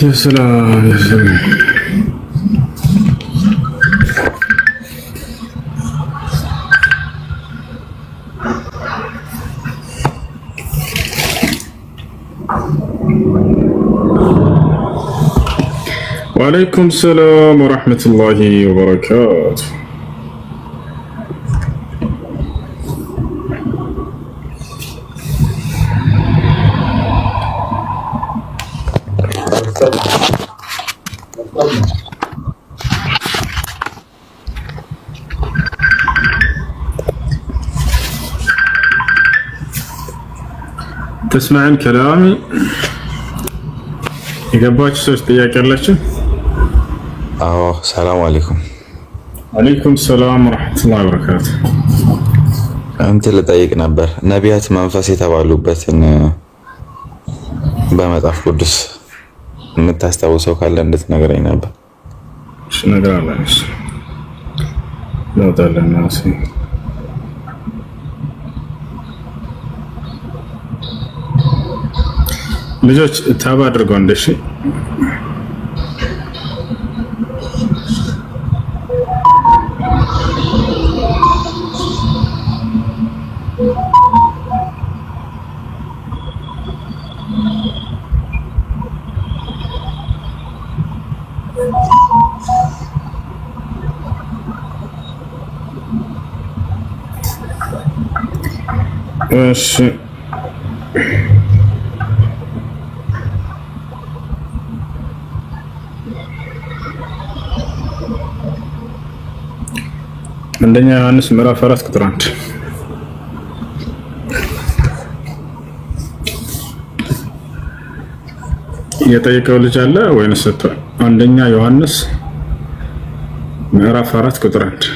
يا سلام يا سلام. وعليكم السلام ورحمة الله وبركاته. تسمعين كلامي؟ يقباك سوش تياك اللاشو؟ السلام عليكم. عليكم السلام ورحمة الله وبركاته. أنت اللي طيق نبر نبيات منفسي تبالوبتن بمطاف ቅዱስ የምታስታውሰው ካለ እንድትነግረኝ ነበር። እሺ እነግርሃለሁ። እሺ ለውጣለና እሺ ልጆች ታባ አድርገው እንደሺ እሺ አንደኛ ዮሐንስ ምዕራፍ 4 ቁጥር 1 የጠየቀው ልጅ አለ ወይንስ ሰጥቷል? አንደኛ ዮሐንስ ምዕራፍ 4 ቁጥር 1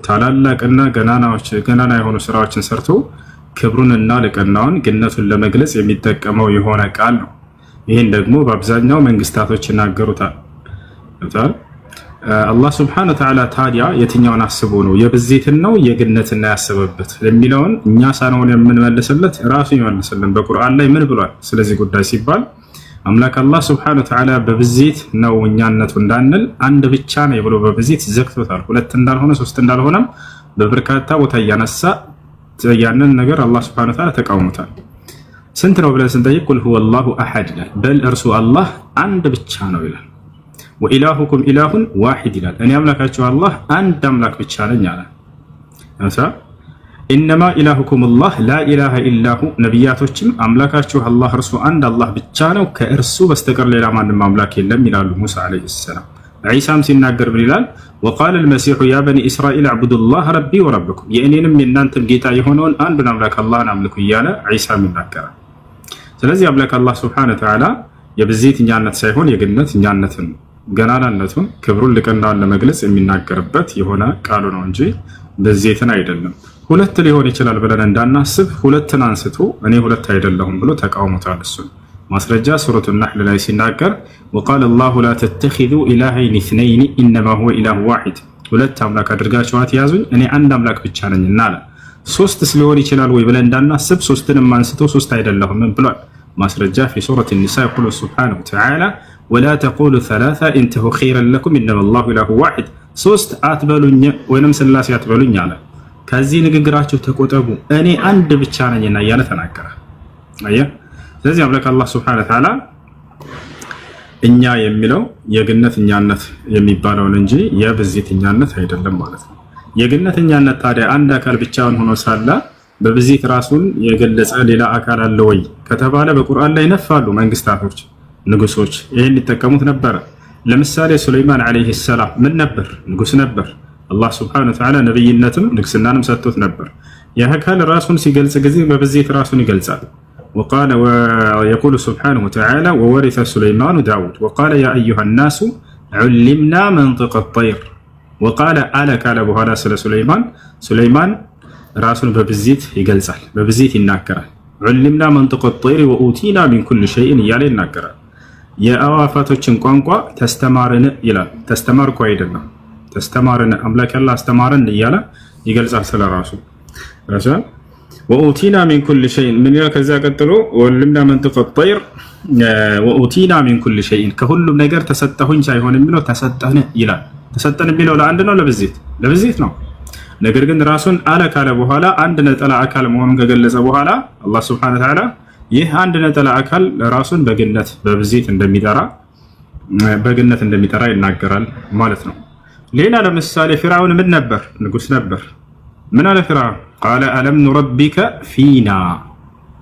ታላላቅና ገናና የሆኑ ስራዎችን ሰርቶ ክብሩንና ልቅናውን ግነቱን ለመግለጽ የሚጠቀመው የሆነ ቃል ነው። ይህን ደግሞ በአብዛኛው መንግስታቶች ይናገሩታል። አላህ ስብሐነሁ ወተዓላ ታዲያ የትኛውን አስቦ ነው የብዜትን ነው የግነትን ያሰበበት የሚለውን እኛ ሳንሆን የምንመልስለት ራሱ ይመልስልን። በቁርአን ላይ ምን ብሏል ስለዚህ ጉዳይ ሲባል አምላክ አላህ ስብሐነሁ ወተዓላ በብዜት ነው እኛነቱ እንዳንል አንድ ብቻ ነው ብሎ በብዜት ዘግቶታል። ሁለት እንዳልሆነ ሶስት እንዳልሆነም በበርካታ ቦታ እያነሳ ያንን ነገር አላህ ስብሐነሁ ወተዓላ ተቃውሞታል። ስንት ነው ብለን ስንጠይቅ ቁል ሁወላሁ አሐድ ይላል። በል እርሱ አላህ አንድ ብቻ ነው ይላል። ወኢላሁኩም ኢላሁን ዋሂድ ይላል። እኔ አምላካችሁ አላህ አንድ አምላክ ብቻ ነኝ አለ። ኢነማ ኢላሁኩም አላህ ላኢላሃ ኢላሁ ነቢያቶችም አምላካችሁ አላህ እርሱ አንድ አላህ ብቻ ነው ከእርሱ በስተቀር ሌላ ማንም አምላክ የለም ይላሉ ሙሳ ዓለይሂ ሰላም። ዒሳም ሲናገር ምን ይላል? ወቃለ አልመሲሑ ያ በኒ እስራኤል አዕቡዱላህ ረቢ ወረብኩም የእኔንም የእናንተም ጌታ የሆነውን አንዱን አምላክ አላህን አምልኩ እያለ ዒሳም ይናገራል። ስለዚህ አምላክ አላህ ሱብሓነሁ ወተዓላ የብዜት እኛነት ሳይሆን የግነት እኛነትን ገናናነቱን ክብሩን ልቅናውን ለመግለጽ የሚናገርበት የሆነ ቃሉ ነው እንጂ ብዜትን አይደለም። ሁለት ሊሆን ይችላል ብለን እንዳናስብ ሁለትን አንስቶ እኔ ሁለት አይደለሁም ብሎ ተቃውሞታል። እሱን ማስረጃ ሱረቱ ነሕል ላይ ሲናገር ወቃለ አላሁ ላ ተተኺዙ ኢላሀይን ኢስነይን ኢነማ ሁወ ኢላሁ ዋሂድ ሁለት አምላክ አድርጋችሁ አትያዙኝ እኔ አንድ አምላክ ብቻ ነኝና አለ። ሶስትስ ሊሆን ይችላል ወይ ብለን እንዳናስብ ሶስትንም አንስቶ ሶስት አይደለሁም ብሏል። ማስረጃ ፊ ሱረት ኒሳ የቁሉ ሱብሓነሁ ወተዓላ ወላ ተቁሉ ሰላሳ ኢንተሁ ኸይረን ለኩም ኢነማ አላሁ ኢላሁ ዋሂድ ሶስት አትበሉኝ ወይንም ስላሴ አትበሉኝ አለ። ከዚህ ንግግራችሁ ተቆጠቡ እኔ አንድ ብቻ ነኝና እያለ ተናገረ። አየህ። ስለዚህ አምላክ አላህ ሱብሓነሁ ወተዓላ እኛ የሚለው የግነት እኛነት የሚባለውን እንጂ የብዜት እኛነት አይደለም ማለት ነው። የግነት እኛነት ታዲያ አንድ አካል ብቻውን ሆኖ ሳለ በብዜት ራሱን የገለጸ ሌላ አካል አለ ወይ ከተባለ በቁርአን ላይ ነፋሉ መንግስታቶች፣ ንጉሶች ይህን ሊጠቀሙት ነበረ። ለምሳሌ ሱለይማን ዓለይሂ ሰላም ምን ነበር? ንጉስ ነበር። አላህ ሱብሓነሁ ወተዓላ ነብይነትም ንግስናንም ሰጥቶት ነበር። ይህ አካል ራሱን ሲገልጽ ጊዜ በብዜት ራሱን ይገልጻል። وقال ويقول سبحانه وتعالى وورث سليمان داود وقال يا أيها الناس علمنا منطق الطير وقال آل كال بهذا سليمان راسل ببزيت يجلسال ببزيت الناكرة علمنا منطق الطير وأوتينا من كل شيء يالي الناكرة يا أوافاتوچن ቋንቋ ተስተማርን ይላል። ተስተማርኩ አይደለም ተስተማርን አምላክ አላህ አስተማረን እያለ ይገልጻል ስለራሱ ራሱን وأوتينا من كل شيء من يلا كذا قتلوا وعلمنا منطق الطير وأوتينا من كل شيء كهلم ነገር ተሰጠሁኝ ሳይሆን የሚለው ተሰጠን ይላል። ተሰጠን የሚለው ለአንድ ነው ለብዜት ነው። ነገር ግን ራሱን አለ ካለ በኋላ አንድ ነጠላ አካል መሆኑን ከገለጸ በኋላ አላህ Subhanahu Wa Ta'ala ይህ አንድ ነጠላ አካል ራሱን በግነት በብዜት እንደሚጠራ ይናገራል ማለት ነው። ሌላ ለምሳሌ ፊርዓውን ምን ነበር? ንጉስ ነበር። ምን አለ ፊርዓውን? ቃለ አለም ኑረቢከ ፊና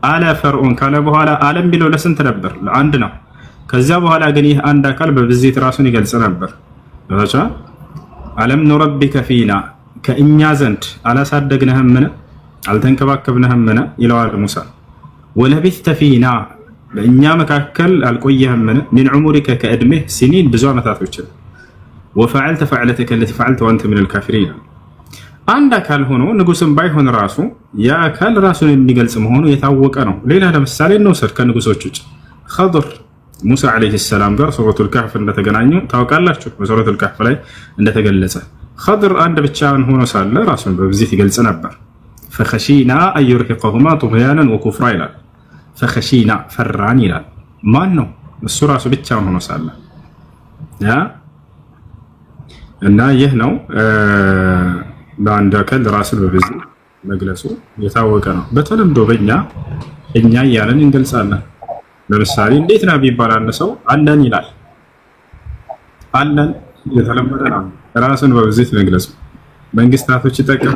አለ ፈርዖን ካለ በኋላ አለም ቢለው ለስንት ነበር? ለአንድ ነው። ከዚያ በኋላ ግን ይህ አንድ አካል በብዜት ራሱን ይገልጽ ነበር። አለም ኑረቢከ ፊና ከእኛ ዘንድ አላሳደግነህም ምን አልተንከባከብነህም ምን ይለዋል ሙሳ። ወለቢስተ ፊና በእኛ መካከል አልቆየህም ምን ሚን ዑሙሪከ ከእድሜህ ሲኒን ብዙ ዓመታቶችን ወፈዐልተ ፈዕለተከ ለቲ ፈዐልተ ወአንተ ሚነል ካፊሪን። አንድ አካል ሆኖ ንጉስም ባይሆን ራሱ ያ አካል ራሱን የሚገልጽ መሆኑ የታወቀ ነው። ሌላ ለምሳሌ እንውሰድ ከንጉሶች ውጭ ኸድር ሙሳ ዓለይሂ ሰላም ጋር ሱረቱል ካህፍ እንደተገናኙ ታውቃላችሁ። በሱረቱል ካህፍ ላይ እንደተገለጸ ኸድር አንድ ብቻውን ሆኖ ሳለ ራሱን በብዜት ይገልጽ ነበር። ፈኸሺና አዩርሂቀሁማ ጡግያናን ወኩፍራ ይላል። ፈኸሺና ፈራን ይላል። ማን ነው? እሱ ራሱ ብቻውን ሆኖ ሳለ እና ይህ ነው በአንድ አካል ራስን በብዜት መግለጹ የታወቀ ነው። በተለምዶ እኛ እያለን እንገልጻለን። ለምሳሌ እንዴት ነው ቢባል ሰው አለን ይላል። አለን የተለመደ ነው ራስን በብዜት መግለጹ። መንግስታቶች ይጠቀሙ።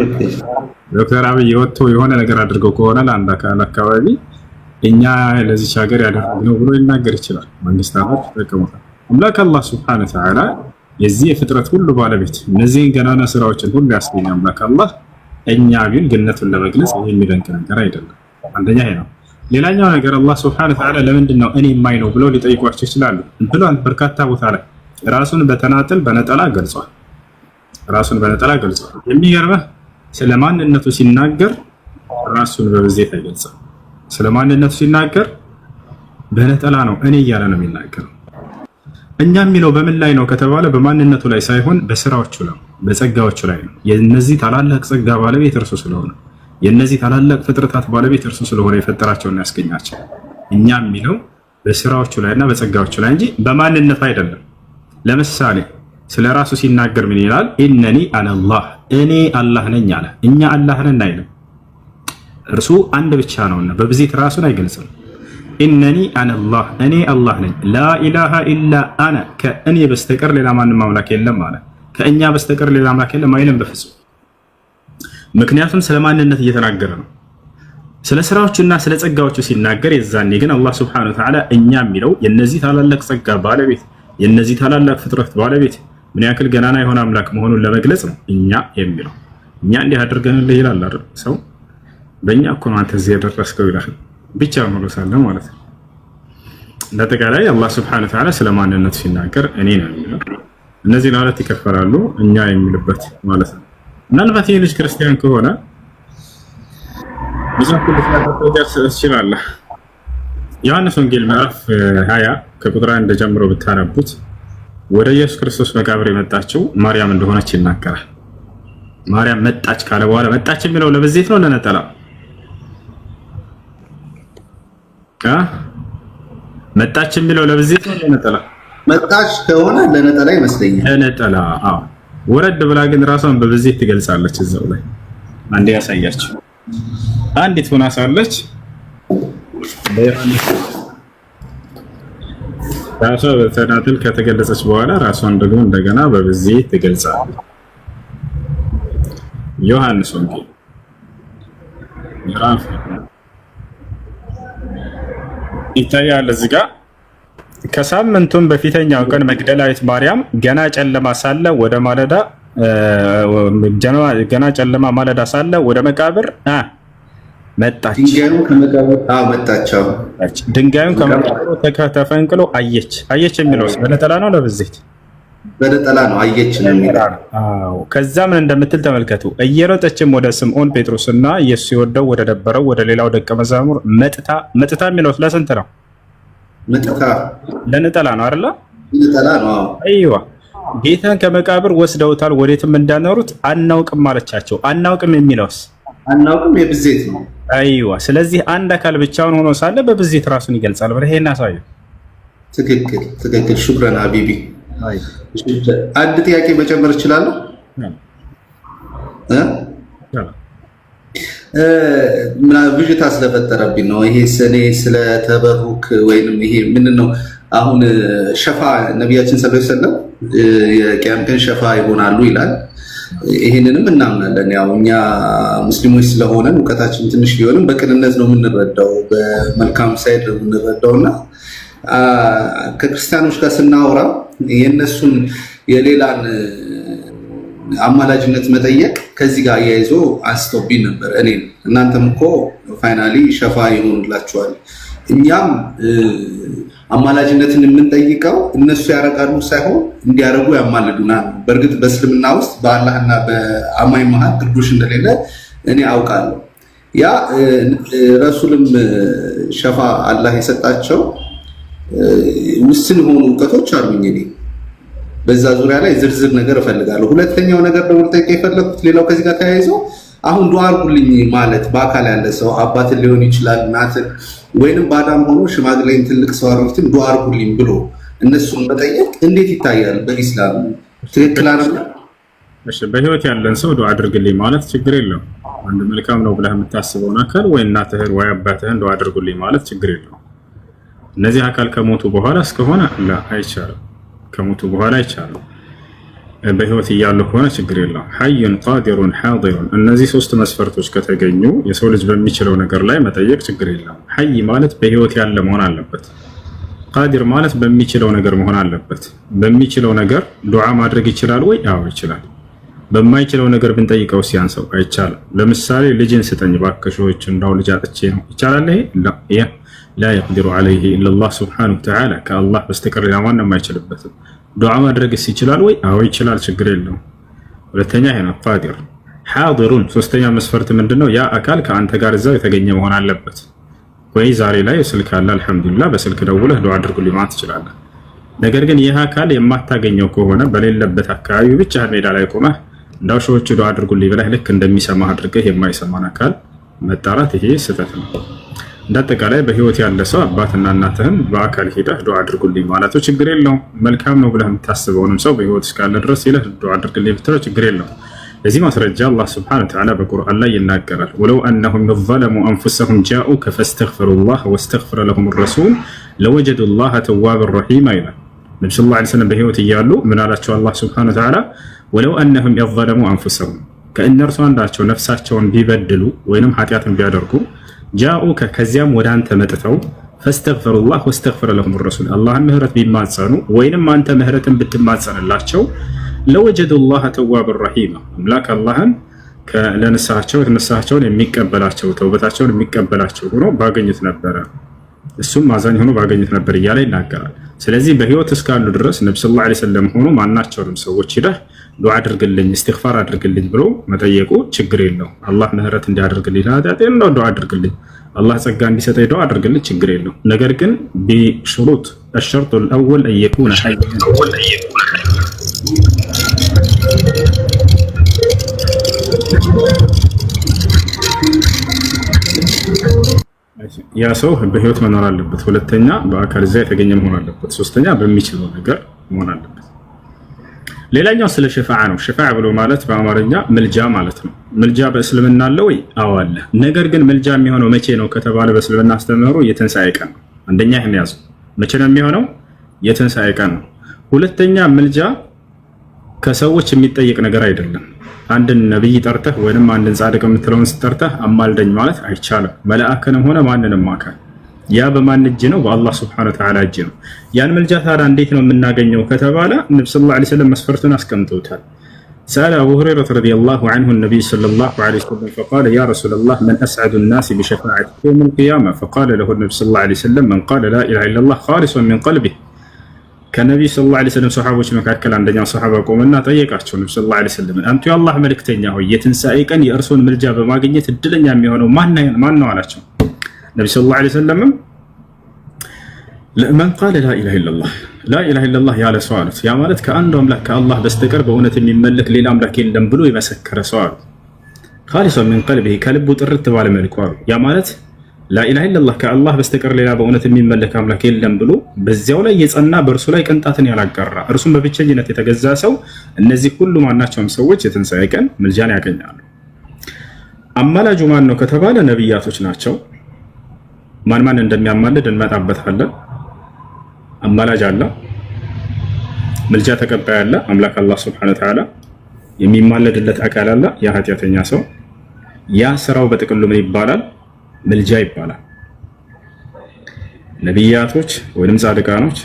ዶክተር አብይ ወጥቶ የሆነ ነገር አድርገው ከሆነ ለአንድ አካባቢ እኛ ለዚች ሀገር ያደረግነው ብሎ ይናገር ይችላል። መንግስታቶች ይጠቀሙታል። አምላክ አላህ Subhanahu Wa Ta'ala የዚህ የፍጥረት ሁሉ ባለቤት እነዚህን ገናና ስራዎችን ሁሉ ያስገኘ አምላክ አላህ እኛ ግን ግነቱን ለመግለጽ የሚደንቅ ነገር አይደለም። አንደኛ ይሄ ነው። ሌላኛው ነገር አላህ Subhanahu Wa Ta'ala ለምንድን ነው እኔ የማይ ነው ብለው ሊጠይቋቸው ይችላሉ ብሏል። በርካታ ቦታ ላይ ራሱን በነጠላ ገልጿል። የሚገርመህ ስለማንነቱ ሲናገር ራሱን በብዜት አይገልጽም። ስለማንነቱ ሲናገር በነጠላ ነው እኔ እያለ ነው የሚናገረው። እኛ የሚለው በምን ላይ ነው ከተባለ በማንነቱ ላይ ሳይሆን በስራዎቹ ላይ በጸጋዎቹ ላይ ነው። የነዚህ ታላላቅ ጸጋ ባለቤት እርሱ ስለሆነ የነዚህ ታላላቅ ፍጥረታት ባለቤት እርሱ ስለሆነ የፈጠራቸውና ያስገኛቸው። እኛ የሚለው በስራዎቹ ላይና በጸጋዎቹ ላይ እንጂ በማንነቱ አይደለም። ለምሳሌ ስለ ራሱ ሲናገር ምን ይላል? ኢነኒ አነላህ እኔ አላህ ነኝ አለ። እኛ አላህ ነን አይልም። እርሱ አንድ ብቻ ነውና በብዜት ራሱን አይገልጽም። ኢነኒ አነላህ እኔ አላህ ነኝ። ላኢላሃ ኢላ አነ ከእኔ በስተቀር ሌላ ማንም አምላክ የለም አለ። ከእኛ በስተቀር ሌላ አምላክ የለም አይልም በፍጹም። ምክንያቱም ስለ ማንነት እየተናገረ ነው። ስለ ስራዎቹና ስለ ጸጋዎቹ ሲናገር የዛኔ ግን አላህ ሱብሓነሁ ወተዓላ እኛ የሚለው የነዚህ ታላላቅ ጸጋ ባለቤት የነዚህ ታላላቅ ፍጥረት ባለቤት ምን ያክል ገናና የሆነ አምላክ መሆኑን ለመግለጽ ነው እኛ የሚለው። እኛ እንዲህ አድርገንልህ ይላል አይደል? ሰው በእኛ እኮ ነው አንተ እዚህ ያደረስከው ይላል ብቻ መለሳለ ማለት ነው። ለአጠቃላይ አላህ ሱብሓነሁ ወተዓላ ስለ ማንነት ሲናገር እኔ ነው የሚለው። እነዚህ ለሁለት ይከፈላሉ፣ እኛ የሚልበት ማለት ነው። ምናልባት ይህ ልጅ ክርስቲያን ከሆነ ብዙ ትችላለህ። ዮሐንስ ወንጌል ምዕራፍ 20 ከቁጥር 1 ጀምሮ ብታነቡት ወደ ኢየሱስ ክርስቶስ መቃብር የመጣችው ማርያም እንደሆነች ይናገራል። ማርያም መጣች ካለ በኋላ መጣች የሚለው ለብዜት ነው ለነጠላ? መጣች የሚለው ለብዜት ነው ለነጠላ? መጣች ከሆነ ለነጠላ ይመስለኛል። ለነጠላ። አዎ። ወረድ ብላ ግን ራሷን በብዜት ትገልጻለች። እዛው ላይ አንዴ ያሳያችሁ። አንዲት ሆና ሳለች ራሷ በተናጥል ከተገለጸች በኋላ ራሷን ደግሞ እንደገና በብዜት ትገልጻለች። ዮሐንስ ወንጌል ምዕራፍ ይታያል እዚህ ጋር ከሳምንቱም በፊተኛው ቀን መግደላዊት ማርያም ገና ጨለማ ሳለ ወደ ማለዳ ገና ጨለማ ማለዳ ሳለ ወደ መቃብር መጣች። ድንጋዩን ከመቃብሩ ተፈንቅሎ አየች። አየች የሚለውስ በነጠላ ነው ለብዜት? በነጠላ ነው። አየች ነው የሚለው። አዎ። ከዛ ምን እንደምትል ተመልከቱ። እየሮጠችም ወደ ስምዖን ጴጥሮስና ኢየሱስ ሲወደው ወደ ነበረው ወደ ሌላው ደቀ መዛሙር መጥታ የሚለውስ ለስንት ነው? መጥታ ለነጠላ ነው አይደል? ነጠላ ነው። አይዋ ጌታን ከመቃብር ወስደውታል፣ ወዴትም እንዳኖሩት አናውቅም አለቻቸው። አናውቅም የሚለውስ? አናውቅም የብዜት ነው። አይዋ ስለዚህ አንድ አካል ብቻውን ሆኖ ሳለ በብዜት ራሱን ይገልጻል ብለህ ይሄን አሳየው። ትክክል። ሹክራን ሀቢቢ። አንድ ጥያቄ መጨመር እችላለሁ? ብዥታ ስለፈጠረብኝ ነው። ይሄ እኔ ስለተበሩክ ወይንም ይሄ ምንድን ነው አሁን ሸፋ ነቢያችን ሰለላሁ ዐለይሂ ወሰለም የቂያም ቀን ሸፋ ይሆናሉ ይላል። ይሄንንም እናምናለን። ያው እኛ ሙስሊሞች ስለሆነን እውቀታችን ትንሽ ቢሆንም በቅንነት ነው የምንረዳው፣ በመልካም ሳይድ ነው የምንረዳው እና ከክርስቲያኖች ጋር ስናወራ የእነሱን የሌላን አማላጅነት መጠየቅ ከዚህ ጋር አያይዞ አንስቶብኝ ነበር። እኔም እናንተም እኮ ፋይናሊ ሸፋ ይሆኑላችኋል። እኛም አማላጅነትን የምንጠይቀው እነሱ ያደርጋሉ ሳይሆን እንዲያደርጉ ያማልዱናል። በእርግጥ በእስልምና ውስጥ በአላህና በአማኝ መሀል ግርዶሽ እንደሌለ እኔ አውቃለሁ። ያ ረሱልም ሸፋ አላህ የሰጣቸው ውስን የሆኑ እውቀቶች አሉኝ። እኔ በዛ ዙሪያ ላይ ዝርዝር ነገር እፈልጋለሁ። ሁለተኛው ነገር ደግሞ ልጠይቅ የፈለኩት ሌላው ከዚህ ጋር ተያይዞ አሁን ዱዓ አድርጉልኝ ማለት በአካል ያለ ሰው አባትን ሊሆን ይችላል፣ እናትን ወይንም ባዳም ሆኖ ሽማግሌን ትልቅ ሰው አርጉትን ዱዓ አድርጉልኝ ብሎ እነሱን መጠየቅ እንዴት ይታያል በኢስላም? ትክክል አይደለም? እሺ በህይወት ያለን ሰው ዱዓ አድርግልኝ ማለት ችግር የለውም። አንድ መልካም ነው ብለህ የምታስበውን አካል ወይ እናትህን ወይ አባትህን ዱዓ አድርጉልኝ ማለት ችግር የለውም። እነዚህ አካል ከሞቱ በኋላ እስከሆነ አይቻልም። ከሞቱ በኋላ አይቻልም። በህይወት እያሉ ከሆነ ችግር የለውም። ሐዩን ቃዲሩን ሓዲሩን እነዚህ ሶስት መስፈርቶች ከተገኙ የሰው ልጅ በሚችለው ነገር ላይ መጠየቅ ችግር የለውም። ሐይ ማለት በህይወት ያለ መሆን አለበት። ቃዲር ማለት በሚችለው ነገር መሆን አለበት። በሚችለው ነገር ዱዓ ማድረግ ይችላል ወይ? አዎ ይችላል። በማይችለው ነገር ብንጠይቀው ሲያንሰው አይቻልም። ለምሳሌ ልጅን ስጠኝ ባከሾች እንዳው ልጅ አጥቼ ነው ይቻላል? ይሄ ላ የቅዲሩ ዐለይሂ ኢለላህ ሱብሓነሁ ወተዓላ ከአላህ በስተቀር ሌላ ማንም አይችልበትም። ዱዓ ማድረግስ ይችላል ወይ? አዎ ይችላል፣ ችግር የለውም። ሁለተኛ ይሄ ነው ቃዲር። ሓዲሩን ሶስተኛ መስፈርት ምንድነው? ያ አካል ከአንተ ጋር እዛው የተገኘ መሆን አለበት። ወይ ዛሬ ላይ ስልክ አለ አልহামዱሊላህ በስልክ ደውለህ ዱዓ አድርጉልኝ ማለት ትችላለህ። ነገር ግን ይህ አካል የማታገኘው ከሆነ በሌለበት አካባቢ ብቻ ሜዳ ላይ ቆመህ እንዳው ሸዎች ዱዓ አድርጉልኝ ብለህ ልክ እንደሚሰማህ አድርገህ የማይሰማን አካል መጣራት ይሄ ስህተት ነው። እንዳጠቃላይ በህይወት ያለ ሰው አባትና እናትህን በአካል ሄደህ ዱዓ አድርጉልኝ ማለቱ ችግር የለውም። መልካም ነው ብለህ የምታስበውንም ሰው በህይወት እስካለ ድረስ ይለህ ዱዓ አድርጉልኝ ብትለው ችግር የለውም። ለዚህ ማስረጃ አላህ ሱብሓነሁ ወተዓላ በቁርአን ላይ ይናገራል። ወለው አነሁም ይዘለሙ አንፉሰሁም ጃኡከ ፈስተግፈሩላህ ወስተግፈረ ለሁም ረሱል ለወጀዱላህ ተዋበን ረሒማ ይላል። ነብዩ ሰለላሁ ዐለይሂ ወሰለም በህይወት እያሉ ምን አላቸው አላህ ሱብሓነሁ ወተዓላ? ወለው አነሁም ይዘለሙ አንፉሰሁም ከእነርሱ አንዳቸው ነፍሳቸውን ቢበድሉ ወይንም ኃጢአትን ቢያደርጉ ጃኡከ ከዚያም ወደ አንተ መጥተው ፈስተግፈሩላህ ወስተግፈረ ለሁም ረሱል አላህን ምህረት ቢማጸኑ ወይንም አንተ ምህረትን ብትማጸንላቸው ለወጀዱላህ ተዋበን ረሒማ አምላክ አላህን ለንስሐቸውን የሚቀበላቸው ተውበታቸውን የሚቀበላቸው ሆኖ ባገኙት ነበረ፣ እሱም አዛኝ ሆኖ ባገኙት ነበር እያለ ይናገራል። ስለዚህ በህይወት እስካሉ ድረስ ነብዩ ሰለላሁ ዐለይሂ ወሰለም ሆኖ ማናቸውንም ሰዎች ሂደህ ዱዓ አድርግልኝ እስትግፋር አድርግልኝ ብሎ መጠየቁ ችግር የለው። አላህ ምህረት እንዲያደርግልኝ ለኃጢአቴን ነው ዱዓ አድርግልኝ፣ አላህ ጸጋ እንዲሰጠኝ ዱዓ አድርግልኝ ችግር የለው። ነገር ግን ቢሹሩጥ الشرط الأول أن يكون حيا ያ ሰው በህይወት መኖር አለበት። ሁለተኛ በአካል እዚያ የተገኘ መሆን አለበት። ሶስተኛ በሚችለው ነገር መሆን አለበት። ሌላኛው ስለ ሸፋዓ ነው። ሸፋዓ ብሎ ማለት በአማርኛ ምልጃ ማለት ነው። ምልጃ በእስልምና አለ ወይ? አዎ አለ። ነገር ግን ምልጃ የሚሆነው መቼ ነው ከተባለ በእስልምና አስተምህሮ የትንሣኤ ቀን ነው። አንደኛ ይሄን ያዙ። መቼ ነው የሚሆነው? የትንሣኤ ቀን ነው። ሁለተኛ ምልጃ ከሰዎች የሚጠየቅ ነገር አይደለም። አንድን ነብይ ጠርተህ ወይንም አንድን ጻድቅ የምትለውን ጠርተህ አማልደኝ ማለት አይቻልም። መላእክንም ሆነ ማንንም አካል ያ በማን እጅ ነው? በአላህ ሱብሓነሁ ወተዓላ እጅ ነው። ያን ምልጃ ታዲያ እንዴት ነው የምናገኘው ከተባለ ነብዩ ሰለላሁ ዐለይሂ ወሰለም መስፈርቱን አስቀምጠውታል። سأل أبو هريرة رضي الله عنه النبي صلى الله عليه وسلم فقال يا رسول الله من أسعد الناس بشفاعتي يوم القيامة؟ فقال له النبي صلى الله عليه وسلم من قال لا إله إلا الله خالصا من قلبه. ከነብዩ ሰለላሁ ዐለይሂ ወሰለም ሰሃቦች መካከል አንደኛው ሰሃባ ቆመና ጠየቃቸው ነብዩ ሰለላሁ ዐለይሂ ወሰለም አንቱ የአላህ መልእክተኛ ሆይ የትንሣኤ ቀን የእርሶን ምልጃ በማግኘት እድለኛ የሚሆነው ማን ነው አላቸው። ነብዩ ሰለላሁ ዐለይሂ ወሰለም ለመን ቃለ ላ ኢላሃ ኢለላህ ላ ኢላሃ ኢለላህ ያለ ሰው አሉት። ያ ማለት ከአንዱ አምላክ ከአላህ በስተቀር በእውነት የሚመለክ ሌላ አምላክ የለም ብሎ የመሰከረ ሰው አሉ። ኻሊሰን ሚን ቀልቢሂ ከልቡ ጥርት ባለ መልኩ አሉ። ያ ማለት ላኢላሃ ኢለላህ ከአላህ በስተቀር ሌላ በእውነት የሚመለክ አምላክ የለም ብሎ በዚያው ላይ የጸና በእርሱ ላይ ቅንጣትን ያላጋራ እርሱም በብቸኝነት የተገዛ ሰው፣ እነዚህ ሁሉ ማናቸውም ሰዎች የትንሣኤ ቀን ምልጃን ያገኛሉ። አማላጁ ማን ነው ከተባለ ነቢያቶች ናቸው። ማን እንደሚያማልድ እንመጣበታለን። አማላጅ አለ፣ ምልጃ ተቀባይ አለ፣ አምላክ አላህ ሱብሓነሁ ወተዓላ የሚማለድለት አካል አለ። ያ ኃጢአተኛ ሰው ያ ስራው በጥቅሉ ምን ይባላል? ምልጃ ይባላል። ነቢያቶች ወይም ጻድቃኖች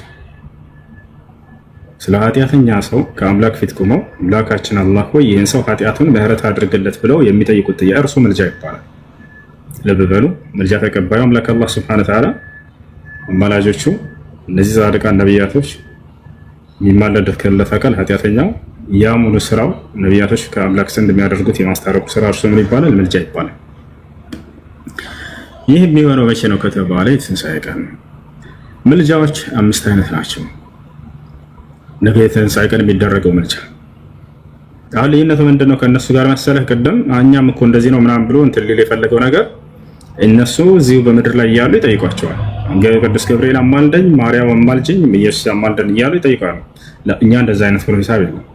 ስለ ኃጢአተኛ ሰው ከአምላክ ፊት ቆመው አምላካችን አላህ ሆይ ይህን ሰው ኃጢአቱን ምህረት አድርግለት ብለው የሚጠይቁት የእርሱ ምልጃ ይባላል። ልብ በሉ፣ ምልጃ ተቀባዩ አምላክ አላህ ሱብሓነሁ ወተዓላ፣ አማላጆቹ እነዚህ ጻድቃን ነቢያቶች፣ የሚማለድለት አካል ኃጢአተኛው፣ ያ ሙሉ ስራው ነቢያቶች ከአምላክ ዘንድ የሚያደርጉት የማስታረቁ ስራ እርሱ ምን ይባላል? ምልጃ ይባላል። ይህ የሚሆነው መቼ ነው ከተባለ የትንሣኤ ቀን ነው። ምልጃዎች 5 አይነት ናቸው። ነገ የትንሣኤ ቀን የሚደረገው ምልጃ አሁን ልዩነቱ ምንድነው ከነሱ ጋር መሰለህ? ቅድም እኛም እኮ እንደዚህ ነው ምናምን ብሎ እንትን ሊል የፈለገው ነገር እነሱ እዚሁ በምድር ላይ እያሉ ይጠይቋቸዋል። ቅዱስ ገብርኤል አማልደኝ፣ ማርያም አማልጅኝ፣ ኢየሱስ አማልደን እያሉ ይጠይቃሉ። እኛ እንደዛ አይነት ፕሮፌሰር የለም።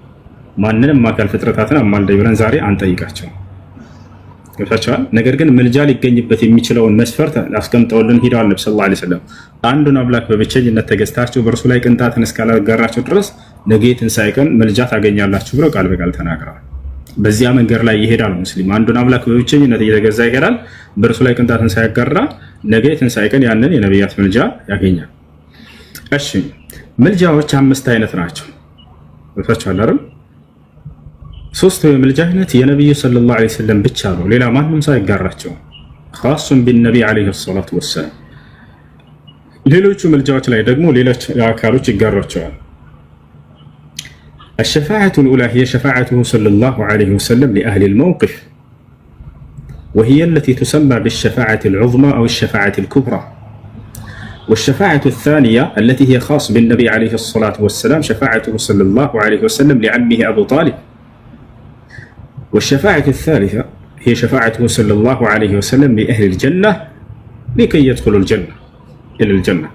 ማንንም አካል ፍጥረታትን አማልደኝ ብለን ዛሬ አንጠይቃቸው ገብታችኋል። ነገር ግን ምልጃ ሊገኝበት የሚችለውን መስፈርት አስቀምጠውልን ሂደዋል ነብዩ ሰለላሁ ዐለይሂ ወሰለም። አንዱን አምላክ በብቸኝነት ተገዝታችሁ በእርሱ ላይ ቅንጣትን እስካላጋራችሁ ድረስ ነገ የትንሣኤ ቀን ምልጃ ታገኛላችሁ ብለው ቃል በቃል ተናግረዋል። በዚያ መንገድ ላይ ይሄዳል ሙስሊም። አንዱን አምላክ በብቸኝነት እየተገዛ ይሄዳል፣ በእርሱ ላይ ቅንጣትን ሳያጋራ ነገ የትንሣኤ ቀን ያንን የነቢያት ምልጃ ያገኛል። እሺ ምልጃዎች 5 አይነት ናቸው። ገብታችኋል አይደል? 3 የምልጃ አይነት የነብዩ ሰለላሁ ዐለይሂ ወሰለም ብቻ ነው፣ ሌላ ማንም ሰው አይጋራቸው። ኻሱን ቢነቢይ ዐለይሂ ሰላቱ ወሰላም። ሌሎቹ ምልጃዎች ላይ ደግሞ ሌሎች አካሎች ይጋሯቸዋል። الشفاعة الأولى هي شفاعته صلى الله عليه وسلم لأهل الموقف وهي التي تسمى بالشفاعة العظمى أو الشفاعة الكبرى. والشفاعة الثانية التي هي خاص بالنبي عليه الصلاة والسلام شفاعته صلى الله عليه وسلم لعمه أبو طالب. والشفاعة الثالثة هي شفاعته صلى الله عليه وسلم لأهل الجنة لكي يدخلوا الجنة إلى الجنة.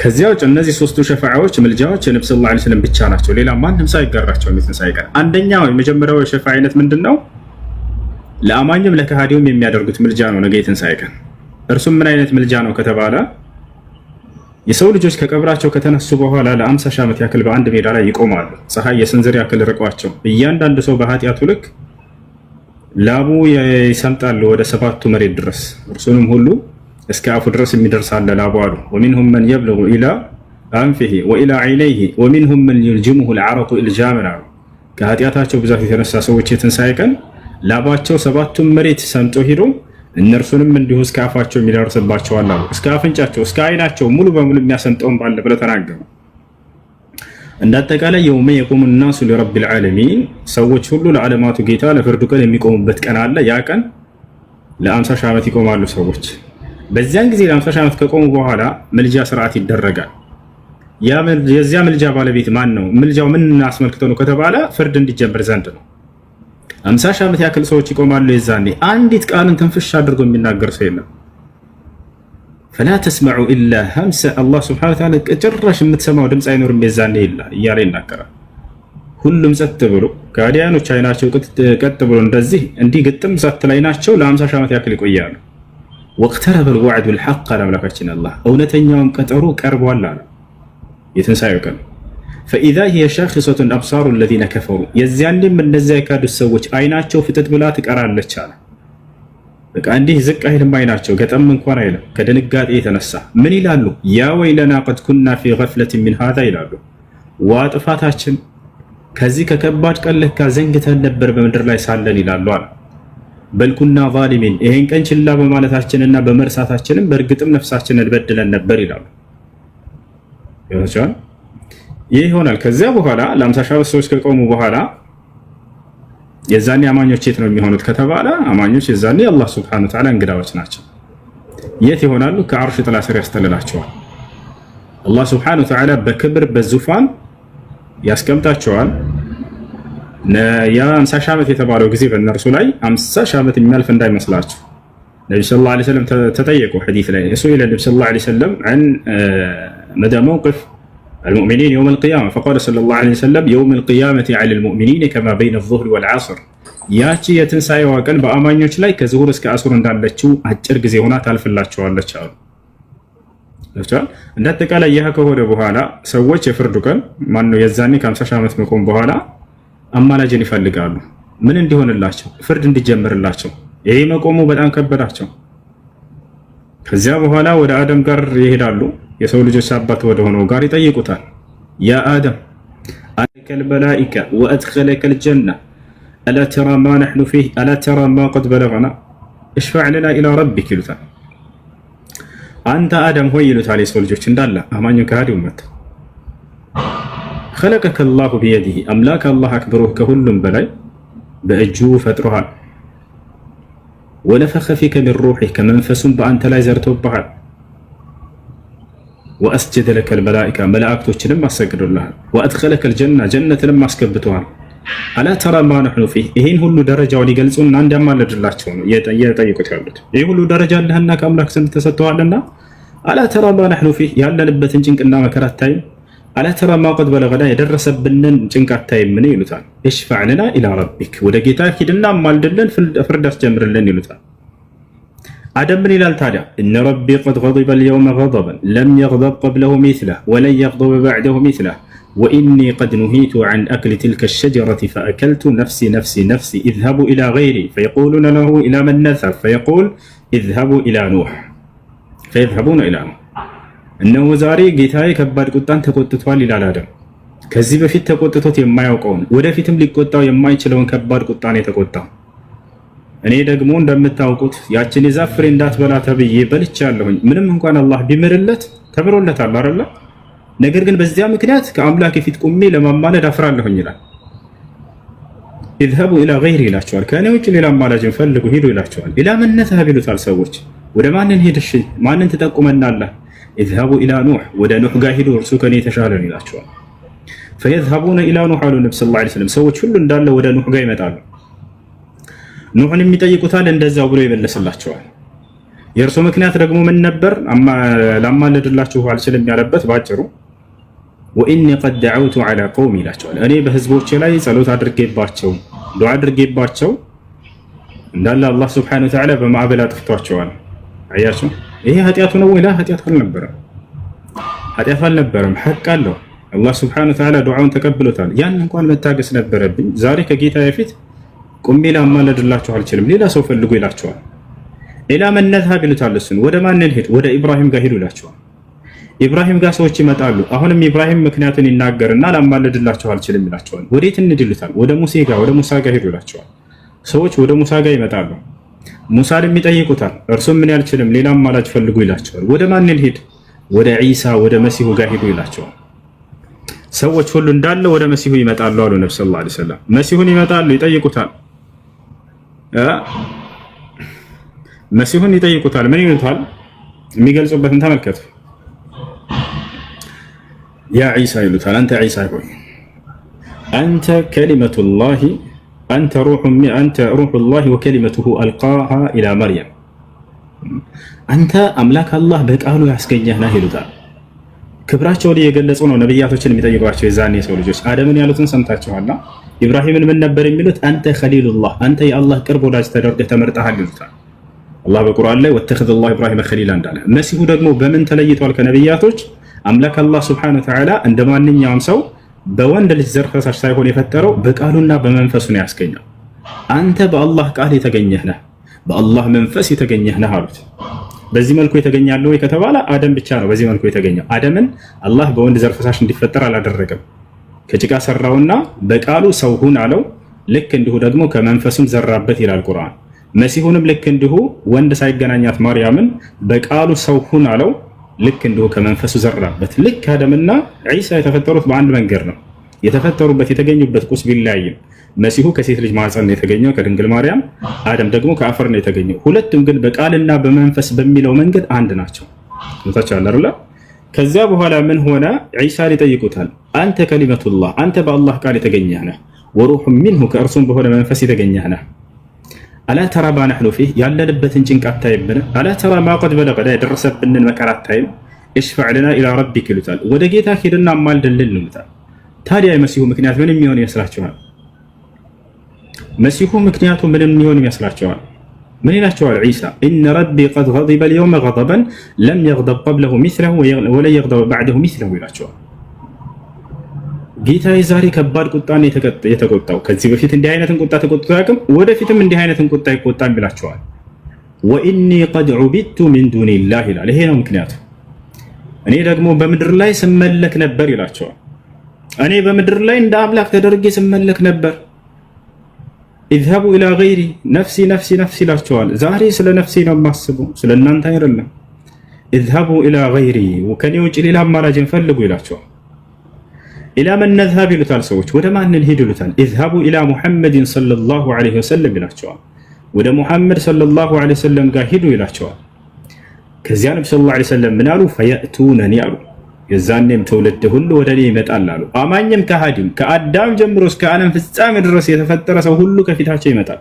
ከዚያ ውጭ እነዚህ ሶስቱ ሸፋዓዎች ምልጃዎች የነብዩ ሰለላሁ ዐለይሂ ወሰለም ብቻ ናቸው። ሌላ ማንም ሳይጋራቸው ሳይቀር። አንደኛው የመጀመሪያው የሸፋዓ አይነት ምንድነው? ለአማኝም ለከሃዲውም የሚያደርጉት ምልጃ ነው ነገ የትንሣኤ ቀን። እርሱም ምን አይነት ምልጃ ነው ከተባለ የሰው ልጆች ከቀብራቸው ከተነሱ በኋላ ለ50 ሺህ ዓመት ያክል በአንድ ሜዳ ላይ ይቆማሉ። ፀሐይ የስንዝር ያክል ርቀዋቸው እያንዳንዱ ሰው በኃጢአቱ ልክ ላቡ ይሰምጣል ወደ 7ቱ መሬት ድረስ እርሱንም ሁሉ እስከ አፉ ድረስ የሚደርስ አለ ላቡ አሉ። ወሚንሁም መን የብለጉ ኢላ አንፊሂ ወኢላ ዐይነይሂ ወሚንሁም መን ዩልጅሙሁ አልዐረቁ ኢልጃመን አሉ። ከኃጢአታቸው ብዛት የተነሳ ሰዎች የትንሣኤ ቀን ላባቸው 7ቱን መሬት ሰምጦ ሄዶ እነርሱንም እንዲሁ እስከ አፋቸው የሚደርስባቸዋል አሉ። እስከ አፍንጫቸው እስከ አይናቸው ሙሉ በሙሉ የሚያሰምጠውን ባለ ብለው ተናገሩ። እንዳጠቃላይ የውመ የቁሙ ናሱ ሊረቢል ዓለሚን ሰዎች ሁሉ ለዓለማቱ ጌታ ለፍርዱ ቀን የሚቆሙበት ቀን አለ። ያ ቀን ለ50 ሺህ ዓመት ይቆማሉ ሰዎች። በዚያን ጊዜ ለ50 ሺህ ዓመት ከቆሙ በኋላ ምልጃ ስርዓት ይደረጋል። የዚያ ምልጃ ባለቤት ማን ነው? ምልጃው ምን አስመልክተው ነው ከተባለ ፍርድ እንዲጀምር ዘንድ ነው። 50 ሺህ ዓመት ያክል ሰዎች ይቆማሉ። የዛኔ አንዲት ቃልን ትንፍሽ አድርጎ የሚናገር ሰው የለም። ፈላ ተስመዑ ኢላ ሀምሰ አላህ ሱብሓነሁ ወተዓላ ጭራሽ የምትሰማው ድምፅ አይኖርም የዛኔ እያለ ይናገራል። ሁሉም ጸጥ ብሎ ከአዲያኖች አይናቸው ቀጥ ብሎ እንደዚህ እንዲህ ግጥም ሳትል አይናቸው ለ50 ሺህ ዓመት ያክል ይቆያሉ። ወቅተረበ ልወዕዱ ልሐቅ አለ አምላካችን አላህ እውነተኛውም ቀጠሮ ቀርቧል አለ የትንሣኤው ቀን። ፈኢዛ ሂየ ሻኺሰቱን አብሳሩ ለዚነ ከፈሩ የዚያንም እነዚያ የካዱት ሰዎች አይናቸው ፍጥጥ ብላ ትቀራለች አለ። በቃ እንዲህ ዝቅ አይልም አይናቸው ገጠም እንኳን አይልም ከድንጋጤ የተነሳ ምን ይላሉ? ያ ወይለና ቀድ ኩና ፊ ገፍለትን ሚን ሃዛ ይላሉ። ዋ ጥፋታችን ከዚህ ከከባድ ቀን ለካ ዘንግተን ነበር በምድር ላይ ሳለን ይላሉ አለ። በልኩና ዛሊሚን ይሄን ቀን ችላ በማለታችንና በመርሳታችንም በእርግጥም ነፍሳችንን በድለን ነበር ይላሉ። ይሆናል ይህ ይሆናል። ከዚያ በኋላ ለ50 ሺህ ሰዎች ከቆሙ በኋላ የዛኔ አማኞች የት ነው የሚሆኑት ከተባለ አማኞች የዛኔ አላህ ሱብሓነሁ ወተዓላ እንግዳዎች ናቸው። የት ይሆናሉ? ከአርሽ ጥላ ስር ያስተልላቸዋል። አላህ ሱብሓነሁ ወተዓላ በክብር በዙፋን ያስቀምጣቸዋል። ያ 50 ሺህ ዓመት የተባለው ጊዜ በእነርሱ ላይ 50 ሺህ ዓመት የሚያልፍ እንዳይመስላችሁ። ነብዩ ሰለላሁ ዐለይሂ ወሰለም ተጠየቁ ሐዲስ ላይ እሱ ኢለ ነብዩ ሰለላሁ ዐለይሂ ወሰለም عن مدى موقف المؤمنين يوم القيامة فقال صلى الله عليه وسلم يوم القيامة على المؤمنين كما بين الظهر والعصر ያቺ የትንሣኤዋ ቀን በአማኞች ላይ ከዙሁር እስከ አሱር እንዳለችው አጭር ጊዜ ሆና ታልፍላቸዋለች አሉ። እንዳጠቃላይ ይህ ከሆነ በኋላ ሰዎች የፍርዱ ቀን ማነው የዛኔ ከ50 ሺህ ዓመት መቆም በኋላ አማላጅን ይፈልጋሉ። ምን እንዲሆንላቸው? ፍርድ እንዲጀምርላቸው። ይሄ መቆሙ በጣም ከበዳቸው። ከዚያ በኋላ ወደ አደም ጋር ይሄዳሉ። የሰው ልጆች አባት ወደ ሆነው ጋር ይጠይቁታል። ያ አደም አለከል መላኢካ ወአድኸለከል ጀና አላ ተራ ማ ነሕኑ ፊህ አላ ተራ ማ ቀድ በለገና እሽፈዕ ለና ኢላ ረቢክ ይሉታል። አንተ አደም ሆይ ይሉታል የሰው ልጆች እንዳለ አማኙ ከሃዲው መጣ خلقك الله بيده أملاك الله أكبره كهلم بلاي بأجو فترها ونفخ فيك من روحه كمنفس بأنت لا زرته بحال وأسجد لك الملائكة ملائكة لما سجدوا لها وأدخلك الجنة جنة لما سكبتها ألا ترى ما نحن فيه إهين هلو درجة وليقلسون عند ما لجلاتهم يتأيقوا تابلت إيه هلو درجة لهناك أملاك سنتسطوها لنا ألا ترى ما نحن فيه يالا لبة جنك إنما كرات تايم ألا ترى ما قد بلغنا يدرس بنن جنكات تايم من يلوتان اشفع لنا إلى ربك ودقيتاك لنا مال دلن في الفردس جمر لن يلوتان عدم من إلى التالي إن ربي قد غضب اليوم غضبا لم يغضب قبله مثله ولن يغضب بعده مثله وإني قد نهيت عن أكل تلك الشجرة فأكلت نفسي نفسي نفسي اذهبوا إلى غيري فيقولون له إلى من نذهب فيقول اذهبوا إلى نوح فيذهبون إلى نوح እነሆ ዛሬ ጌታዬ ከባድ ቁጣን ተቆጥቷል ይላል አደም። ከዚህ በፊት ተቆጥቶት የማያውቀውን ወደፊትም ሊቆጣው የማይችለውን ከባድ ቁጣን የተቆጣው። እኔ ደግሞ እንደምታውቁት ያችን የዛፍ ፍሬ እንዳትበላ ተብዬ በልቻለሁኝ። ምንም እንኳን አላህ ቢምርለት ተምሮለታል አይደለ? ነገር ግን በዚያ ምክንያት ከአምላክ ፊት ቁሜ ለማማለድ አፍራለሁኝ ይላል። ኢዝሀቡ ኢላ ገይሪ ይላቸዋል። ከእኔ ውጭ ሌላ አማላጅን ፈልጉ ሂዱ ይላቸዋል። ኢላ መን ነዝሀብ ይሉታል ሰዎች። ወደ ማንን ሄድ? እሺ ማንን ትጠቁመናለህ? ኢዝሀቡ ኢላ ኑህ፣ ወደ ኑህ ጋር ሂዱ እርሱ ከኔ የተሻለ ነው ይላቸዋል። ፈየዝሀቡነ ኢላ ኑህ አሉ ነብዩ ሰለላሁ ዐለይሂ ወሰለም። ሰዎች ሁሉ እንዳለ ወደ ኑህ ጋር ይመጣሉ። ኑህን የሚጠይቁታል፣ እንደዛው ብሎ ይመለስላቸዋል። የእርሱ ምክንያት ደግሞ ምን ነበር? ላማልድላችሁ አልችልም ያለበት ባጭሩ ወኢኒ ቀድ ደዐውቱ ዐላ ቀውሚ ይላቸዋል። እኔ በህዝቦቼ ላይ ጸሎት አድርጌባቸው ዱዓ አድርጌባቸው እንዳለ አላህ ሱብሓነሁ ወተዓላ በማዕበል አጥፍቷቸዋል። አያችሁ፣ ይሄ ኃጢአቱ ነው ወይ? ላ ኃጢአት አልነበረም። ሐቅ አለው። አላህ ሱብሓነሁ ወተዓላ ዱዓውን ተቀብሎታል። ያን እንኳን መታገስ ነበረብኝ። ዛሬ ከጌታ በፊት ቁሜ ላማልድላችሁ አልችልም፣ ሌላ ሰው ፈልጉ ይላቸዋል። ኢላ መን ነዝሀብ ይሉታል። እሱን ወደ ማንን ሄድ? ወደ ኢብራሂም ጋር ሂዱ ይላቸዋል። ኢብራሂም ጋር ሰዎች ይመጣሉ። አሁንም ኢብራሂም ምክንያቱን ይናገርና ላማልድላችሁ አልችልም ይላቸዋል። ወዴት እንሂድ ይሉታል። ወደ ሙሳ ጋር ሂዱ ይላቸዋል። ሰዎች ወደ ሙሳ ጋር ይመጣሉ። ሙሳንም ይጠይቁታል። እርሱም ምን ያልችልም ሌላ አማላጅ ፈልጉ ይላቸዋል። ወደ ማንን ሄድ? ወደ ዒሳ ወደ መሲሁ ጋር ሂዱ ይላቸዋል። ሰዎች ሁሉ እንዳለ ወደ መሲሁ ይመጣሉ አሉ ነብዩ ሰለላሁ ዐለይሂ ወሰለም። መሲሁን ይመጣሉ፣ ይጠይቁታል። መሲሁን ይጠይቁታል። ምን ይሉታል? የሚገልጹበትን ተመልከቱ። ያ ዒሳ ይሉታል። አንተ ዒሳ ሆይ አንተ ከሊመቱላሂ አንተ ሩሑላሂ ወከሊመቱሁ አልቃሃ ኢላ መርየም፣ አንተ አምላክ አላህ በቃሉ ያስገኘህ ነህ ይሉታል። ክብራቸውን እየገለጹ ነው ነብያቶችን የሚጠይቋቸው። የዛኔ ሰው ልጆች አደምን ያሉትን ሰምታችኋልና ኢብራሂምን ምን ነበር የሚሉት? አንተ ኸሊሉላህ፣ አንተ የአላህ ቅርብ ወዳጅ ተደርገህ ተመርጠሃል ይሉታል። አላህ በቁርአን ላይ ወተኸዘላሁ ኢብራሂመ ኸሊላ እንዳለ። መሲሁ ደግሞ በምን ተለይቷል ከነብያቶች? አምላክ አላህ ሱብሓነሁ ወተዓላ እንደ ማንኛውም ሰው በወንድ ልጅ ዘር ፈሳሽ ሳይሆን የፈጠረው በቃሉና በመንፈሱ ነው ያስገኘው። አንተ በአላህ ቃል የተገኘህ ነህ፣ በአላህ መንፈስ የተገኘህ ነህ አሉት። በዚህ መልኩ የተገኛለ ወይ ከተባለ አደም ብቻ ነው በዚህ መልኩ የተገኘው። አደምን አላህ በወንድ ዘር ፈሳሽ እንዲፈጠር አላደረገም። ከጭቃ ሰራውና በቃሉ ሰው ሁን አለው። ልክ እንዲሁ ደግሞ ከመንፈሱም ዘራበት ይላል ቁርአን። መሲሁንም ልክ እንዲሁ ወንድ ሳይገናኛት ማርያምን በቃሉ ሰው ሁን አለው። ልክ እንዲሁ ከመንፈሱ ዘራበት። ልክ አደምና ዒሳ የተፈጠሩት በአንድ መንገድ ነው የተፈጠሩበት። የተገኙበት ቁስ ቢለያይም መሲሁ ከሴት ልጅ ማህፀን ነው የተገኘው ከድንግል ማርያም፣ አደም ደግሞ ከአፈር ነው የተገኘው። ሁለቱም ግን በቃልና በመንፈስ በሚለው መንገድ አንድ ናቸው። ታቻለ አይደል? ከዚያ በኋላ ምን ሆነ? ዒሳን ይጠይቁታል። አንተ ከሊመቱላህ፣ አንተ በአላህ ቃል የተገኘህ ነህ፣ ወሩህ ሚንሁ ከእርሱም በሆነ መንፈስ የተገኘህ ነህ። አላ ተራ ማ ነሕኑ ፊህ፣ ያለንበትን ጭንቅ አታይምን? አላ ተራ ማ ቀድ በለገና የደረሰብንን መከራ አታይም? እሽፈዕ ለና ኢላ ረቢክ ይሉታል። ወደ ጌታ ሂድና አማልድልን ይሉታል። ታዲያ የመሲሁ ምክንያት ምን የሚሆን ይመስላችኋል? መሲሁ ምክንያቱ ምን የሚሆን ይመስላችኋል? ምን ይላቸዋል ዒሳ? ኢነ ረቢ ቀድ ገዲበ ልየውመ ገደበን ለም የግደብ ቀብለሁ ሚስለሁ ወለን የግደብ ባዕደሁ ሚስለሁ ይላቸዋል። ጌታዬ ዛሬ ከባድ ቁጣን የተቆጣው፣ ከዚህ በፊት እንዲህ አይነትን ቁጣ ተቆጥቶ አያውቅም፣ ወደፊትም እንዲህ አይነትን ቁጣ ይቆጣል ይላቸዋል። ወኢኒ ቀድ ዑቢድቱ ሚን ዱኒላህ ይላል። ይሄ ነው ምክንያቱ። እኔ ደግሞ በምድር ላይ ስመለክ ነበር ይላቸዋል። እኔ በምድር ላይ እንደ አምላክ ተደርጌ ስመለክ ነበር። ኢዝሀቡ ኢላ ገይሪ ነፍሲ ነፍሲ ነፍሲ ይላቸዋል። ዛሬ ስለ ነፍሴ ነው የማስበው፣ ስለ እናንተ አይደለም። ኢዝሀቡ ኢላ ገይሪ ከኔ ውጭ ሌላ አማላጅን ፈልጉ ይላቸዋል። ኢላ መን ነዝሀብ ይሉታል ሰዎች። ወደ ማንን ሂድ ይሉታል። ኢዝሀቡ ኢላ ሙሐመድን ሰለላሁ ዐለይሂ ወሰለም ይላቸዋል። ወደ ሙሐመድ ሰለላሁ ዐለይሂ ወሰለም ጋር ሂዱ ይላቸዋል። ከዚያ ነብዩ ሰለላሁ ዐለይሂ ወሰለም ምን አሉ? ፈየእቱነኒ አሉ። የዛኔም ትውልድ ሁሉ ወደ እኔ ይመጣል አሉ። አማኝም ከሃዲም ከአዳም ጀምሮ እስከ ዓለም ፍጻሜ ድረስ የተፈጠረ ሰው ሁሉ ከፊታቸው ይመጣል።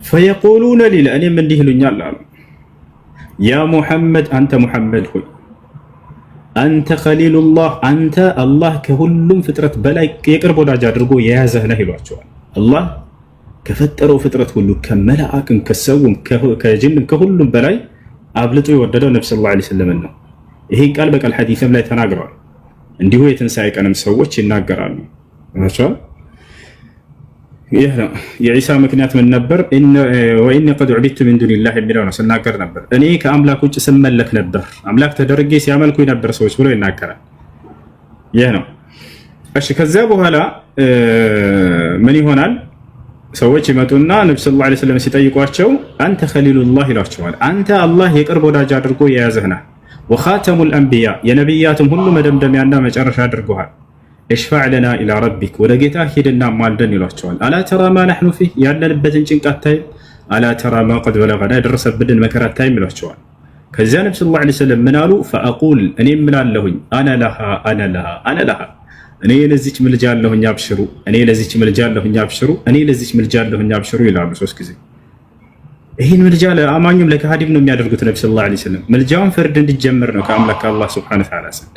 ፈየቁሉነ ሊ፣ ለእኔም እንዲህ ይሉኛል አሉ። ያ ሙሐመድ፣ አንተ ሙሐመድ ሆይ አንተ ኸሊሉላህ፣ አንተ አላህ ከሁሉም ፍጥረት በላይ የቅርብ ወዳጅ አድርጎ የያዘህ ነህ ይሏቸዋል። አላህ ከፈጠረው ፍጥረት ሁሉ ከመላእክም ከሰውም ከጅንም ከሁሉም በላይ አብልጦ የወደደው ነብዩ ሰለላሁ ዐለይሂ ወሰለም ነው። ይሄን ቃል በቃል ሐዲስም ላይ ተናግረዋል። እንዲሁ የትንሣኤ ቀንም ሰዎች ይናገራሉ። ይህ ነው የዒሳ ምክንያት ምን ነበር? ወኢኒ ቀድ ዑቢድቱ ሚን ዱኒላህ የሚለው ነው ስናገር ነበር። እኔ ከአምላክ ውጭ ስመለክ ነበር፣ አምላክ ተደርጌ ሲያመልኩ ነበር ሰዎች ብሎ ይናገራል። ይህ ነው። እሺ ከዚያ በኋላ ምን ይሆናል? ሰዎች ይመጡና ነብዩ ሰለላሁ ዐለይሂ ወሰለም ሲጠይቋቸው አንተ ኸሊሉላህ ይሏቸዋል። አንተ አላህ የቅርብ ወዳጅ አድርጎ የያዘህ ነህ። ወኻተሙል አንቢያ፣ የነቢያትም ሁሉ መደምደሚያና መጨረሻ አድርጎሃል። እሽፋዕ ለና ኢላ ረቢክ ወደ ጌታ ሂድና ማልደን ይሏቸዋል። አላ ተራ ማ ነሕኑ ፊህ ያለንበትን ጭንቅ አታይም? አላ ተራ ማ ቀድ በለገና የደረሰብንን መከራ አታይም ይሏቸዋል። ከዚያ ነቢ ሰለላሁ ዐለይሂ ወሰለም ምን አሉ? ፈአቁል እኔ ምላለሁኝ አነ ለሃ እኔ ለዚች ምልጃ አለሁኝ አብሽሩ፣ እኔ ለዚች ምልጃ አለሁኝ አብሽሩ፣ እኔ ለዚች ምልጃ አለሁኝ አብሽሩ ይላሉ 3 ጊዜ። ይህን ምልጃ ለአማኙም ለካሃዲም ነው የሚያደርጉት ነቢ ሰለላሁ ዐለይሂ ወሰለም። ምልጃውን ፍርድ እንዲጀምር ነው ከአምላክ ከአላህ ሱብሓነሁ ወተዓላ ዘንድ።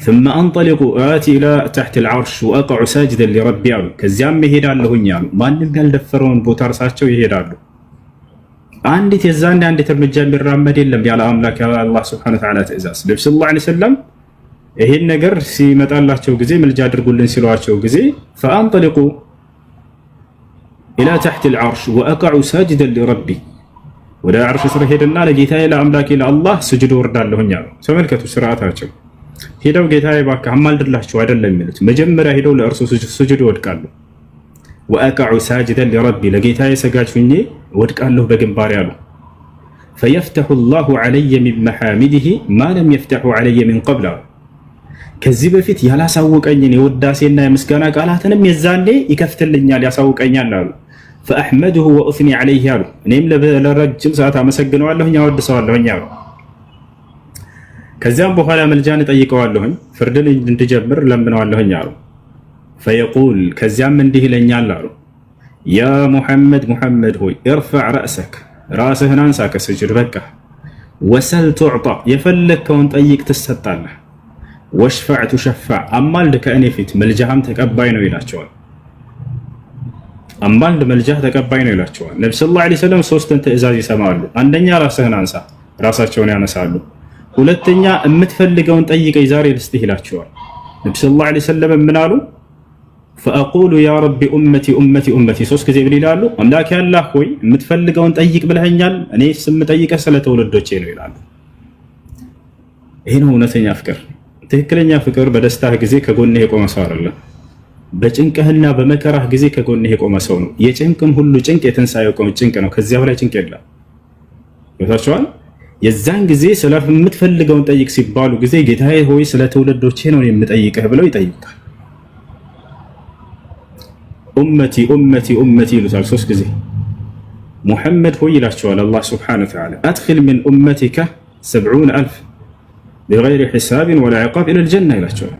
ثم انطلق آتي الى تحت العرش واقع ساجدا لربي አሉ። ከዚያም ይሄዳለሁኝ አሉ። ማንም ያልደፈረውን ቦታ እርሳቸው ይሄዳሉ። አንዲት የዛን አንዲት እርምጃ የሚራመድ የለም ያለ አምላክ አላህ ሱብሓነሁ ወተዓላ ትእዛዝ። ነቢ ሰለላሁ ዐለይሂ ወሰለም ይሄን ነገር ሲመጣላቸው ጊዜ ምልጃ አድርጉልን ሲሏቸው ጊዜ ፈአንጠሊቁ ኢላ ተሕት አልዓርሽ ወአቅዑ ሳጅደን ሊረቢ ወደ ዓርሽ ስር ሄድና ለጌታዬ ለአምላኬ ለአላህ ስጁድ ወርዳለሁኝ አሉ። ተመልከቱ ስርዓታቸው። ሄደው ጌታዬ እባክህ አማልድላችሁ አይደለም የሚሉት፣ መጀመሪያ ሄደው ለእርሱ ስጁድ ይወድቃሉ። ወአቅዑ ሳጅደን ሊረቢ ለጌታዬ ሰጋጅ ሁኜ ወድቃለሁ በግንባሬ አሉ። ፈየፍተሑ ላሁ ዐለየ ሚን መሐሚዲሂ ማ ለም የፍተሑ ዐለየ ሚን ቀብል አሉ። ከዚህ በፊት ያላሳወቀኝን የውዳሴና የምስጋና ቃላትንም የዛኔ ይከፍትልኛል ያሳውቀኛል አሉ። ፈአሕመድሁ ወኡስኒ ዐለይሂ አሉ። እኔም ለረጅም ሰዓት አመሰግነዋለሁኝ አወድሰዋለሁኝ አሉ። ከዚያም በኋላ መልጃን እጠይቀዋለሁኝ ፍርድን እንድጀምር ለምነዋለሁኝ አሉ። ፈየቁል ከዚያም እንዲህ ይለኛል አሉ። ያ ሙሐመድ ሙሐመድ ሆይ እርፈዕ ረእሰክ ራስህን አንሳ ከስጁድ በቃ። ወሰል ቱዕጣ የፈለግከውን ጠይቅ ትሰጣለህ። ወሽፈዕ ቱሸፋዕ አማልድ ከእኔ ፊት መልጃህም ተቀባይ ነው ይላቸዋል። አማልድ መልጃህ ተቀባይ ነው ይላቸዋል። ነቢ ሰለላሁ ዐለይሂ ወሰለም 3 ትእዛዝ ይሰማሉ። አንደኛ ራስህን አንሳ፣ ራሳቸውን ያነሳሉ። ሁለተኛ የምትፈልገውን ጠይቀኝ ዛሬ ልስጥህ ይላቸዋል። ነቢ ሰለላሁ ዐለይሂ ወሰለም ምን አሉ? ፈአቁሉ ያ ረቢ ኡመቲ ኡመቲ ኡመቲ 3 ጊዜ ብል ይላሉ። አምላኬ አላህ ሆይ የምትፈልገውን ጠይቅ ብለኸኛል፣ እኔስ የምጠይቀህ ስለ ትውልዶቼ ነው ይላሉ። ይህ ነው እውነተኛ ፍቅር። ትክክለኛ ፍቅር በደስታህ ጊዜ ከጎንህ የቆመ ሰው አይደለም። በጭንቅህና በመከራህ ጊዜ ከጎንህ የቆመ ሰው ነው። የጭንቅም ሁሉ ጭንቅ የትንሣኤው ጭንቅ ነው። ከዚያ በላይ ጭንቅ የለም። ይታችኋል። የዛን ጊዜ ስለምትፈልገውን ጠይቅ ሲባሉ ጊዜ ጌታዬ ሆይ ስለ ትውልዶቼ ነው የምጠይቅህ ብለው ይጠይቁታል። ኡመቲ ኡመቲ ኡመቲ ይሉታል 3 ጊዜ። ሙሐመድ ሆይ ይላቸዋል አላህ ሱብሓነሁ ወተዓላ አድኺል ሚን ኡመቲከ 70,000 ቢገይሪ ሒሳብን ወላ ዒቃብ ኢለል ጀና ይላቸዋል።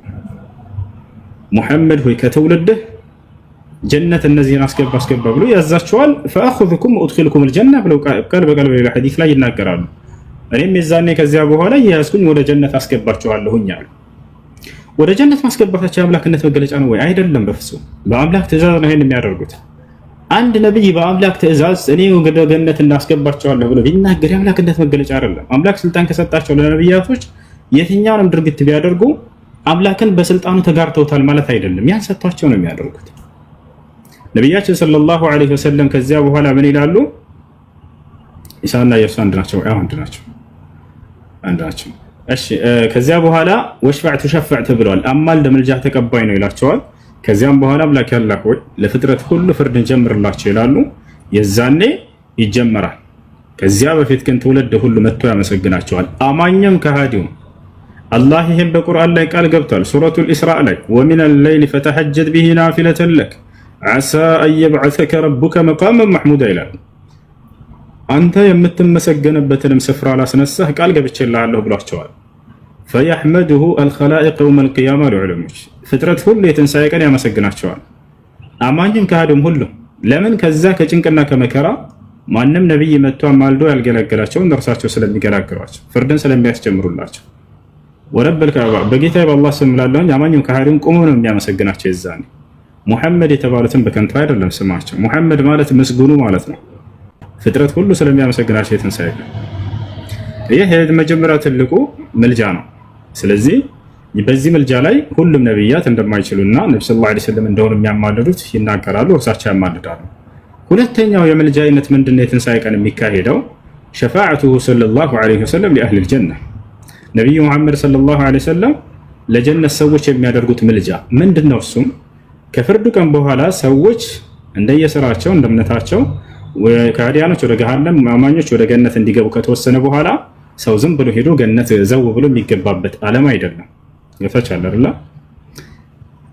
ሙሐመድ ሆይ ከትውልድህ ጀነት እነዚህን አስገባ ብሎ ያዛቸዋል። ፈአኹዙኩም ወኡድኺልኩም አልጀና ብለው ቃል በቃል በሌላ ሐዲስ ላይ ይናገራሉ። እኔም የዛኔ ከዚያ በኋላ የያዝኩኝ ወደ ጀነት አስገባቸዋለሁኝ አሉ። ወደ ጀነት ማስገባታቸው የአምላክነት መገለጫ ነው ወይ? አይደለም፣ በፍጹም። በአምላክ ትእዛዝ ነው ይሄን የሚያደርጉት። አንድ ነብይ በአምላክ ትእዛዝ እኔ ወደ ገነት እናስገባቸዋለሁ ብሎ ቢናገር የአምላክነት መገለጫ አይደለም። አምላክ ስልጣን ከሰጣቸው ለነብያቶች የትኛውንም ድርጊት ቢያደርጉ አምላክን በስልጣኑ ተጋርተውታል ማለት አይደለም። ያን ሰጥቷቸው ነው የሚያደርጉት። ነቢያችን ሰለላሁ ዐለይሂ ወሰለም ከዚያ በኋላ ምን ይላሉ? ኢሳና ኢየሱስ አንድ ናቸው። አንድ ናቸው። እሺ፣ ከዚያ በኋላ ወሽፈዕ ቱሸፈዕ ተብለዋል። አማልድ መልጃህ ተቀባይ ነው ይላቸዋል። ከዚያም በኋላ አምላክ ያላህ ሆይ ለፍጥረት ሁሉ ፍርድ እንጀምርላቸው ይላሉ። የዛኔ ይጀመራል። ከዚያ በፊት ግን ትውልድ ሁሉ መጥቶ ያመሰግናቸዋል። አማኝም ከሃዲውም። አላህ ይሄን በቁርአን ላይ ቃል ገብቷል። ሱረቱል ኢስራእ ላይ ወሚነል ለይሊ ፈተሐጀድ ቢሂ ናፊለተን ለክ ዐሳ አን የብዐሰከ ረቡከ መቃመን መሕሙዳ ይላል። አንተ የምትመሰገንበትንም ስፍራ ላስነሳህ ቃል ገብቼልሃለሁ ብሏቸዋል። ፈየሕመዱሁ አልኸላኢቅ የውመል ቂያማ ለዑለሞች ፍጥረት ሁሉ የትንሣኤ ቀን ያመሰግናቸዋል። አማኝም ከሃዲውም ሁሉ። ለምን? ከዛ ከጭንቅና ከመከራ ማንም ነቢይ መጥቶ አማልዶ ያልገለገላቸውን እርሳቸው ስለሚገላግሏቸው ፍርድን ስለሚያስጀምሩላቸው ወረበል ከዕባ በጌታ በአላህ ስም እላለሁኝ አማኝም ከሃዲውም ቆሞ ነው የሚያመሰግናቸው። የዛኔ ሙሐመድ የተባሉትን በከንቱ አይደለም ስማቸው። ሙሐመድ ማለት ምስጉኑ ማለት ነው። ፍጥረት ሁሉ ስለሚያመሰግናቸው የትንሣኤ ቀን። ይህ የመጀመሪያው ትልቁ ምልጃ ነው። ስለዚህ በዚህ ምልጃ ላይ ሁሉም ነቢያት እንደማይችሉና ነቢ ሰለላሁ ዐለይሂ ወሰለም እንደሆኑ የሚያማልዱት ይናገራሉ፣ እርሳቸው ያማልዳሉ። ሁለተኛው የምልጃ አይነት ምንድነው? የትንሣኤ ቀን የሚካሄደው ሸፋዓቱሁ ሰለላሁ ዐለይሂ ወሰለም ሊአህሊል ጀና ነቢዩ ሙሐመድ ሰለላሁ ዐለይሂ ወሰለም ለጀነት ሰዎች የሚያደርጉት ምልጃ ምንድነው? እሱም ከፍርዱ ቀን በኋላ ሰዎች እንደየስራቸው እንደ እምነታቸው ከሃዲያኖች ወደ ገሃነም አማኞች ወደ ገነት እንዲገቡ ከተወሰነ በኋላ ሰው ዝም ብሎ ሄዶ ገነት ዘው ብሎ የሚገባበት ዓለም አይደለም። ይፈቻል አይደል?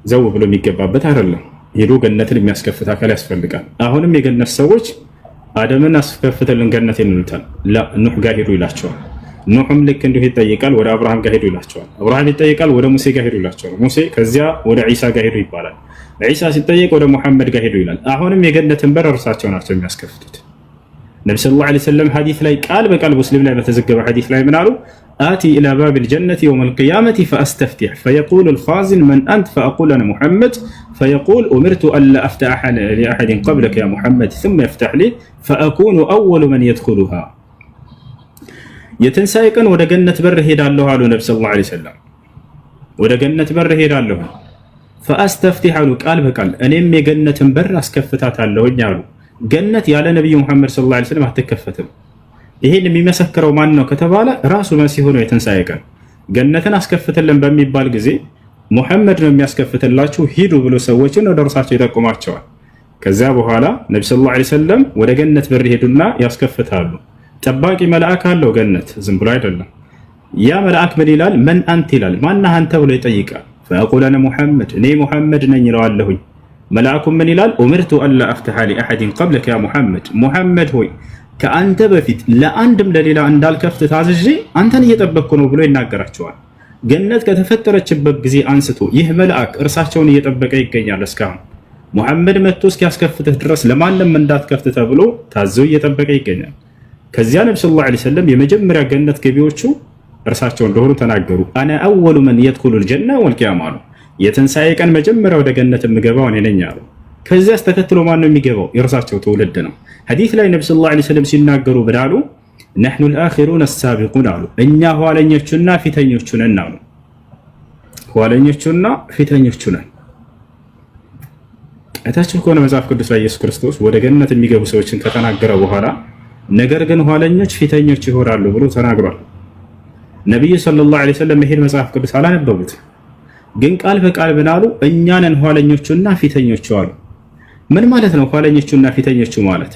ዘው ብሎ የሚገባበት አይደለም። ሄዶ ገነትን የሚያስከፍት አካል ያስፈልጋል። አሁንም የገነት ሰዎች አደምን አስከፍተልን ገነት ይሉታል። ኑህ ጋር ሄዱ ይላቸዋል። ኑህም ልክ እንዲሁ ይጠይቃል፣ ወደ አብርሃም ጋር ሄዱ ይላቸዋል። አብርሃም ይጠይቃል፣ ወደ ሙሴ ጋር ሄዱ ይላቸዋል። ሙሴ ከዚያ ወደ ዒሳ ጋር ሄዱ ይባላል። ዒሳ ሲጠየቅ ወደ ሙሐመድ ጋር ሄዱ ይላል። አሁንም የገነትን በር እርሳቸው ናቸው የሚያስከፍቱት። ነቢ ሰለላሁ ዐለይሂ ወሰለም ሐዲስ ላይ ቃል በቃል ሙስሊም ላይ በተዘገበ ሐዲስ ላይ ምን አሉ? አቲ ኢላ ባቢል ጀነቲ የውመል ቂያመቲ ፈአስተፍቲሕ ፈየቁሉ አልኻዚን መን አንት ፈአቁሉ አነ ሙሐመድ ፈየቁል ኡሚርቱ አላ አፍተሐ ሊአሐድን ቀብለከ ያ ሙሐመድ ثم يفتح لي فأكون أول من يدخلها። የትንሣኤ ቀን ወደ ገነት በር ሄዳለሁ አሉ ነቢ ሰለላሁ ዐለይሂ ወሰለም። ወደ ገነት በር ሄዳለሁ ፈአስተፍቲሕ አሉ ቃል በቃል እኔም የገነትን በር አስከፍታታለሁኝ አሉ። ገነት ያለ ነብዩ መሐመድ ሰለላሁ ዐለይሂ ወሰለም አትከፈትም። ይሄን የሚመሰክረው ማን ነው ከተባለ ራሱ መሲሁ ነው። የትንሣኤ ቀን ገነትን አስከፍትልን በሚባል ጊዜ ሙሐመድ ነው የሚያስከፍትላችሁ ሂዱ ብሎ ሰዎችን ወደ እርሳቸው ይጠቁማቸዋል። ከዚያ በኋላ ነብዩ ሰለላሁ ዐለይሂ ወሰለም ወደ ገነት በር ሄዱና ያስከፍታሉ። ጠባቂ መልአክ አለው ገነት፣ ዝም ብሎ አይደለም። ያ መልአክ ምን ይላል? መን አንት ይላል። ማነህ አንተ ብሎ ይጠይቃል። ፈአቁል አነ ሙሐመድ እኔ ሙሐመድ ነኝ ይለዋለሁኝ። መልአኩም ምን ይላል? ኡምርቱ አላ አፍተሐ ሊአሐድን ቀብለከ ያ ሙሐመድ፣ ሙሐመድ ሆይ ከአንተ በፊት ለአንድም ለሌላ እንዳልከፍት ታዝዤ አንተን እየጠበቅኩ ነው ብሎ ይናገራቸዋል። ገነት ከተፈጠረችበት ጊዜ አንስቶ ይህ መልአክ እርሳቸውን እየጠበቀ ይገኛል። እስካሁን ሙሐመድ መጥቶ እስኪያስከፍትህ ድረስ ለማንም እንዳትከፍት ተብሎ ታዘው እየጠበቀ ይገኛል። ከዚያ ነብዩ ሰለላሁ ዐለይሂ ወሰለም የመጀመሪያ ገነት ገቢዎቹ እርሳቸው እንደሆኑ ተናገሩ። አነ አወሉ መን የድኹሉል ጀነ ወልቂያማ አሉ። የትንሣኤ ቀን መጀመሪያ ወደ ገነት የምገባው እኔ ነኝ አሉ። ከዚያስ ተከትሎ ማን ነው የሚገባው? የእርሳቸው ትውልድ ነው። ሐዲስ ላይ ነብዩ ሰለላሁ ዐለይሂ ወሰለም ሲናገሩ ብላሉ ነሕኑ አልአኺሩነ አሳቢቁን አሉ። እኛ ኋለኞቹና ፊተኞቹ ነን አሉ። ኋለኞቹና ፊተኞቹ ነን። እታችሁ ከሆነ መጽሐፍ ቅዱስ ላይ ኢየሱስ ክርስቶስ ወደ ገነት የሚገቡ ሰዎችን ከተናገረ በኋላ ነገር ግን ኋለኞች ፊተኞች ይሆናሉ ብሎ ተናግሯል። ነብዩ ሰለላሁ ዐለይሂ ወሰለም ይሄን መጽሐፍ ቅዱስ አላነበቡት፣ ግን ቃል በቃል ብናሉ እኛ ነን ኋለኞቹና ፊተኞቹ አሉ። ምን ማለት ነው ኋለኞቹና ፊተኞቹ ማለት?